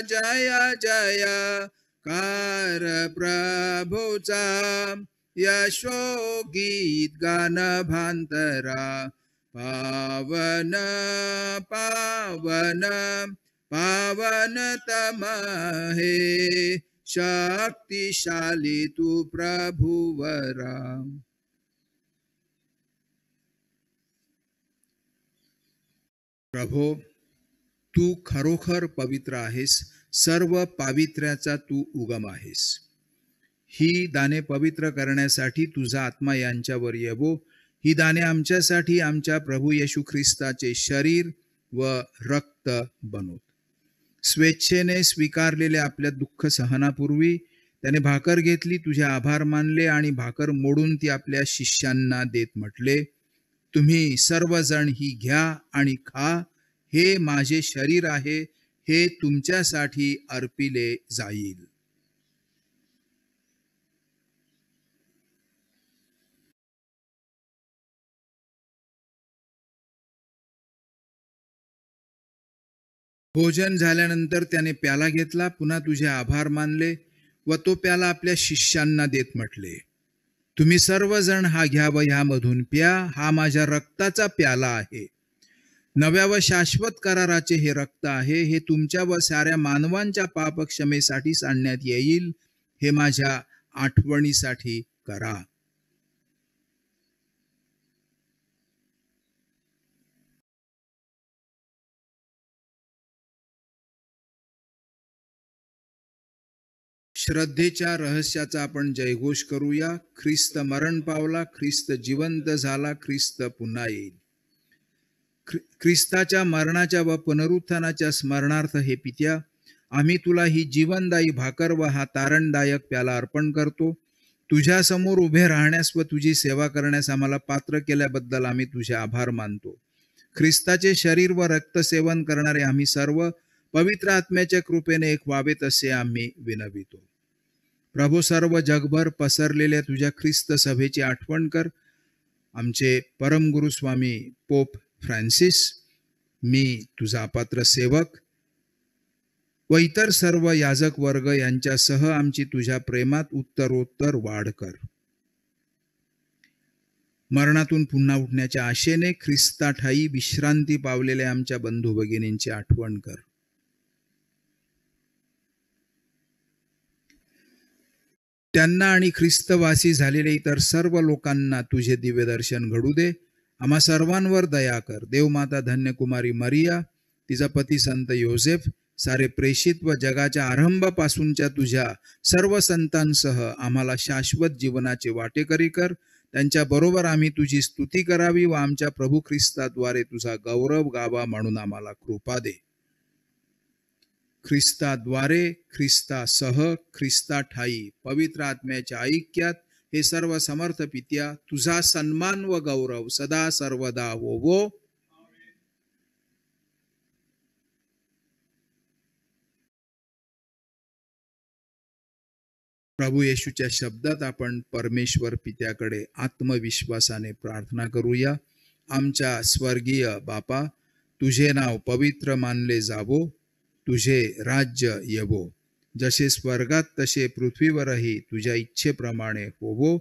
जय जय कार प्रभुचा, यशो गीत गान भांतरा. पावन पावन पावनतम हे शक्तिशाली तू प्रभुवरा. प्रभो, तू खरोखर पवित्र आहेस. सर्व पावित्र्याचा तू उगम आहेस. ही दाने पवित्र करण्यासाठी तुझा आत्मा यांच्यावर येवो. ही दाने आमच्यासाठी आमच्या प्रभू येशू ख्रिस्ताचे शरीर व रक्त बनोत. स्वेच्छेने स्वीकारलेले आपल्या दुःख सहनापूर्वी त्याने भाकर घेतली, तुझे आभार मानले आणि भाकर मोडून ती आपल्या शिष्यांना देत म्हटले, तुम्ही सर्वजण ही घ्या आणि खा. हे माझे शरीर आहे, हे तुमच्यासाठी अर्पिले जाईल. भोजन झाल्यानंतर त्याने प्याला घेतला, पुन्हा तुझे आभार मानले व तो प्याला आपल्या शिष्यांना देत म्हटले, तुम्ही सर्वजण हा घ्या व ह्यामधून प्या. हा माझ्या रक्ताचा प्याला आहे, नव्या व शाश्वत कराराचे हे रक्त आहे. हे तुमच्या व साऱ्या मानवांच्या पाप क्षमेसाठी सांडण्यात येईल. हे माझ्या आठवणीसाठी करा. श्रद्धेच्या रहस्याचा आपण जयघोष करूया. ख्रिस्त मरण पावला, ख्रिस्त जिवंत झाला, ख्रिस्त पुन्हा येईल. ख्रिस्ताच्या मरणाच्या व पुनरुत्थानाच्या स्मरणार्थ हे पित्या, आम्ही तुला ही जीवनदायी भाकर व हा तारणदायक प्याला अर्पण करतो. तुझ्या समोर उभे राहण्यास व तुझी सेवा करण्यास आम्हाला पात्र केल्याबद्दल आम्ही तुझे आभार मानतो. ख्रिस्ताचे शरीर व रक्त सेवन करणारे आम्ही सर्व पवित्र आत्म्याच्या कृपेने एक व्हावेत असे आम्ही विनवितो. प्रभू, सर्व जगभर पसरलेल्या तुझ्या ख्रिस्त सभेची आठवण कर. आमचे परमगुरु स्वामी पोप फ्रान्सिस, मी तुझा अपात्र सेवक व इतर सर्व याजक वर्ग यांच्यासह आमची तुझ्या प्रेमात उत्तरोत्तर वाढ कर. मरणातून पुन्हा उठण्याच्या आशेने ख्रिस्ताठायी विश्रांती पावलेल्या आमच्या बंधू भगिनींची आठवण कर. त्यांना आणि ख्रिस्तवासी झालेल्या इतर सर्व लोकांना तुझे दिव्य दर्शन घडू दे. आम्हा सर्वांवर दया कर. देवमाता धन्यकुमारी मरिया, तिचा पती संत योसेफ, सारे प्रेषित व जगाच्या आरंभापासूनच्या तुझ्या सर्व संतांसह आम्हाला शाश्वत जीवनाचे वाटेकरी कर. त्यांच्या बरोबर आम्ही तुझी स्तुती करावी व आमच्या प्रभू ख्रिस्ताद्वारे तुझा गौरव गावा म्हणून आम्हाला कृपा दे. ख्रिस्ताद्वारे, ख्रिस्तासह, ख्रिस्ताठायी पवित्र आत्म्याच्या ऐक्यात हे सर्व समर्थ पित्या, तुझा सन्मान व गौरव सदा सर्वदा होवो. प्रभू येशूच्या शब्दात आपण परमेश्वर पित्याकडे आत्मविश्वासाने प्रार्थना करूया. आमच्या स्वर्गीय बापा, तुझे नाव पवित्र मानले जावो. तुझे राज्य येवो. जसे स्वर्गात तसे पृथ्वीवरही तुझ्या इच्छेप्रमाणे होवो.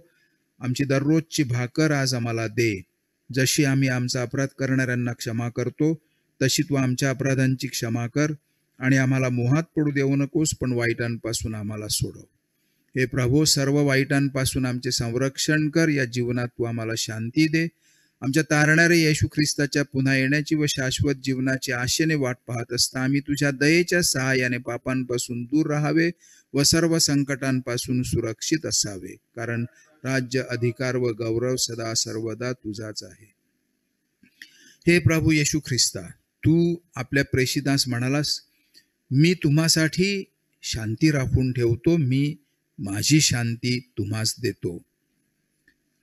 आमची दररोजची भाकर आज आम्हाला दे. जशी आम्ही आमचा अपराध करणाऱ्यांना क्षमा करतो, तशी तू आमच्या अपराधांची क्षमा कर. आणि आम्हाला मोहात पडू देऊ नकोस, पण वाईटांपासून आम्हाला सोडव. हे प्रभू, सर्व वाईटांपासून आमचे संरक्षण कर. या जीवनात तू आम्हाला शांती दे. आमच्या तारणाऱ्या येशू ख्रिस्ताच्या पुन्हा येण्याची व शाश्वत जीवनाची आशेने वाट पाहत असता आम्ही तुझ्या दयेच्या सहाय्याने पापांपासून दूर राहावे व सर्व संकटांपासून सुरक्षित असावे. कारण राज्य, अधिकार व गौरव सदा सर्वदा तुझाच आहे. हे प्रभू येशू ख्रिस्ता, तू आपल्या प्रेषितास म्हणालास, मी तुम्हासाठी शांती राखून ठेवतो, मी माझी शांती तुम्हास देतो.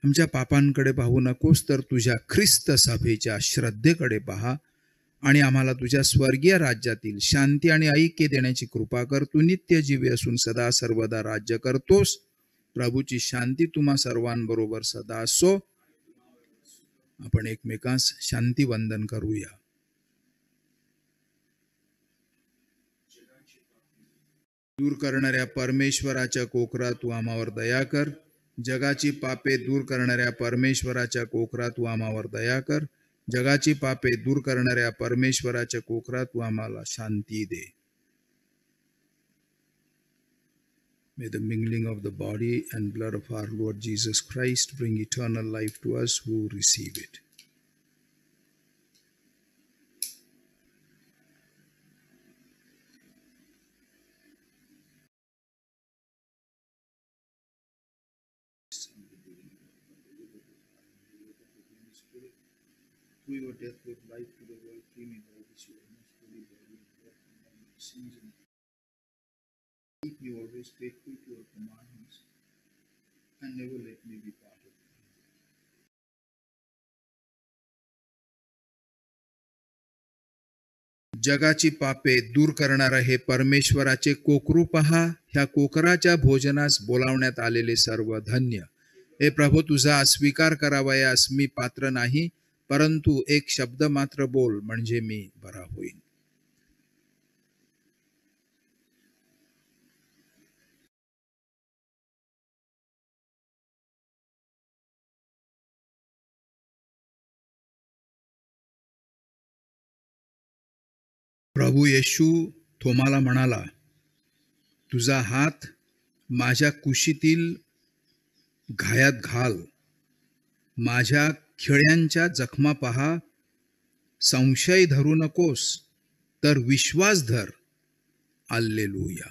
आमच्या पापांकडे पाहू नकोस, तर तुझ्या ख्रिस्त सभेच्या श्रद्धेकडे पहा आणि आम्हाला तुझ्या स्वर्गीय राज्यातील शांती आणि ऐक्य देण्याची कृपा कर. तू नित्यजीवी असून सदा सर्वदा राज्य करतोस. प्रभूची शांती तुम्हा सर्वांबरोबर सदा असो. आपण एकमेकांस शांती वंदन करूया. दूर करणाऱ्या परमेश्वराच्या कोकरा, तू आम्हावर दया कर. जगाची पापे दूर करणाऱ्या परमेश्वराच्या कोकरा, तू आम्हावर दया कर. जगाची पापे दूर करणाऱ्या परमेश्वराच्या कोकरा, तू आम्हाला शांती दे. May the mingling of the body and blood of our Lord Jesus Christ bring eternal life to us who receive it. Through your death with life to the world, free me by this your most holy body and blood from all my sins, and keep me always faithful to your commandments, and never let me be parted. जगाची पापे दूर करणारा हे परमेश्वराचे कोकरू पहा, ह्या कोकराच्या भोजनास बोलावण्यात आलेले सर्व धन्य. हे प्रभू, तुझा स्वीकार करावयास मी पात्र नाही, परंतु एक शब्द मात्र बोल, म्हणजे मी बरा होईन. प्रभू येशू थोमाला म्हणाला, तुझा हात माझ्या कुशीतील घायात घाल, माझ्या खिळ्यांच्या जखमा पहा, संशय धरू नकोस, तर विश्वास धर. हालेलुया.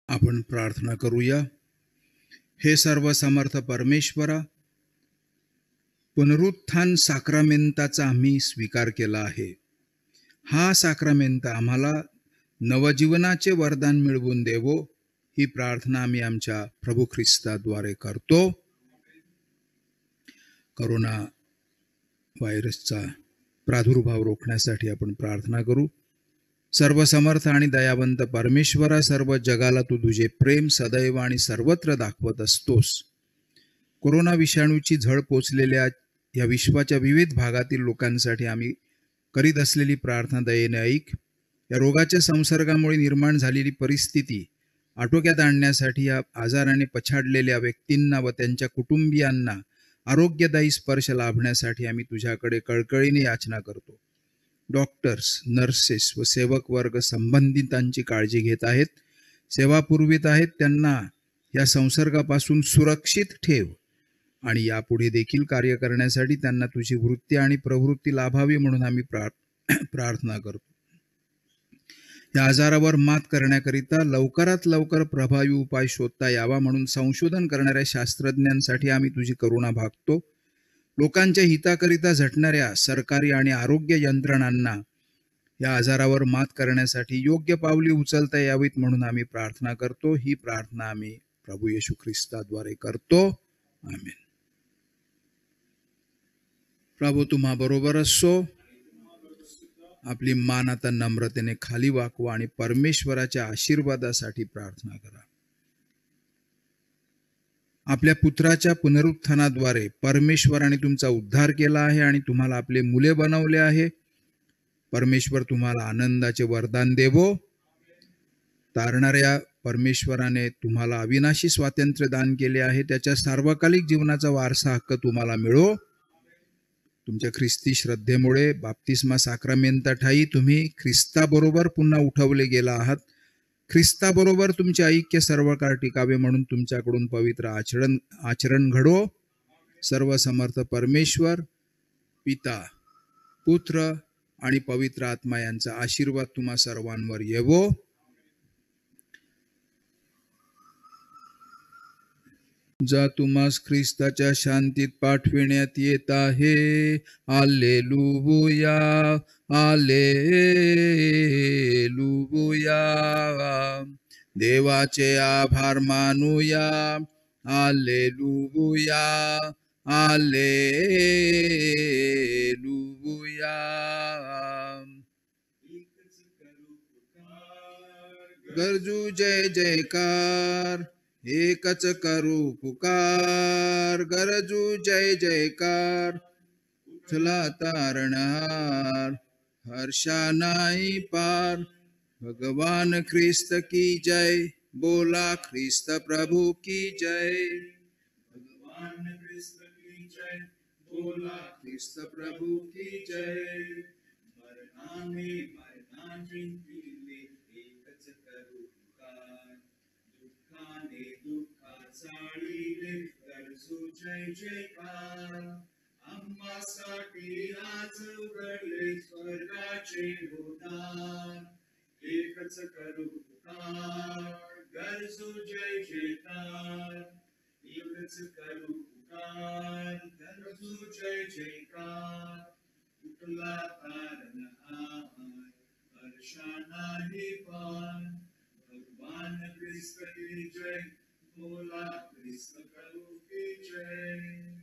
आपण प्रार्थना करूया. हे सर्व समर्थ परमेश्वरा, पुनरुत्थान साक्रामेंताचा आम्ही स्वीकार केला आहे. हा साक्रामेंत आम्हाला नवजीवनाचे वरदान मिळवून देवो, ही प्रार्थना आम्ही आमच्या प्रभू ख्रिस्ताद्वारे करतो. करोना व्हायरसचा प्रादुर्भाव रोखण्यासाठी आपण प्रार्थना करू. सर्व समर्थ आणि दयावंत परमेश्वरा, सर्व जगाला तू तुझे प्रेम सदैव आणि सर्वत्र दाखवत असतोस. कोरोना विषाणूची झळ पोचलेल्या या विश्वाच्या विविध भागातील लोकांसाठी आम्ही करीत असलेली प्रार्थना दयेने ऐक. या रोगाच्या संसर्गामुळे निर्माण झालेली परिस्थिती आटोक्यात आणण्यासाठी या आजाराने पछाडलेल्या व्यक्तींना व त्यांच्या कुटुंबियांना आरोग्यदायी स्पर्श लाभण्यासाठी आम्ही तुझ्याकडे कळकळीने याचना करतो. डॉक्टर्स, नर्सेस व सेवक वर्ग संबंधितांची काळजी घेत आहेत, सेवा पुरवित आहेत. त्यांना या संसर्गापासून सुरक्षित ठेव आणि यापुढे देखील कार्य करण्यासाठी त्यांना तुझी वृत्ती आणि प्रवृत्ती लाभावी म्हणून आम्ही प्रार्थना करतो. या आजारावर मात करण्याकरिता लवकरात लवकर प्रभावी उपाय शोधता यावा म्हणून संशोधन करणाऱ्या शास्त्रज्ञांसाठी आम्ही तुझी करुणा भागतो. लोकांच्या हिताकरिता झटणाऱ्या सरकारी आणि आरोग्य यंत्रणांना या आजारावर मात करण्यासाठी योग्य पावले उचलता यावीत म्हणून आम्ही प्रार्थना करतो. ही प्रार्थना आम्ही प्रभू येशू ख्रिस्ताद्वारे करतो. आमेन. प्रभू तुम्हा बरोबर असो. आपली मान आता नम्रतेने खाली वाकवा आणि परमेश्वराच्या आशीर्वादासाठी प्रार्थना करा. आपल्या पुत्राच्या पुनरुत्थानाद्वारे परमेश्वराने तुमचा उद्धार केला आहे आणि तुम्हाला आपले मुले बनवले आहे. परमेश्वर तुम्हाला आनंदाचे वरदान देवो. तारणाऱ्या परमेश्वराने तुम्हाला अविनाशी स्वातंत्र्य दान केले आहे. त्याच्या सार्वकालिक जीवनाचा वारसा हक्क तुम्हाला मिळो. तुमच्या ख्रिस्ती श्रद्धेमुळे बाप्तिस्मा साक्रामेंताठायी तुम्ही ख्रिस्ताबरोबर पुन्हा उठवले गेला आहात. ख्रिस्ताबरोबर तुमचे ऐक्य सर्व काळ टिकावे म्हणून तुमच्याकडून पवित्र आचरण घडो. सर्व समर्थ परमेश्वर, पिता, पुत्र आणि पवित्र आत्मा यांचा आशीर्वाद तुम्हा सर्वांवर येवो. जा तुम्हास ख्रिस्ताच्या शांतीत पाठविण्यात येत आहे. हालेलुया, हालेलुया. देवाचे आभार मानूया. Hallelujah, hallelujah. गरजू जय जयकार, एकच करू पुकार. गरजू जय जयकार, चला तारणहार. हर्षा नाही पार, भगवान ख्रिस्त की जय. बोला ख्रिस्त प्रभु की जय। भगवान कृष्ण की जय। बोला ख्रिस्त प्रभु की जय। मरणाने मरणा जिंकले एकच करू पुकार, दुःखाने दुःखा चाळीले करजू जय जयकार। आम्हासाठी आज उघडले स्वर्गाचे होणार, एकच करू पुकार, गरजू जय जयकार। एकच करू पुकार, गरजू जय जयकार। कुठला कारण हाय, हर्षा नाही पार, भगवान ख्रिस्त की जय। बोला ख्रिस्त प्रभु की जय।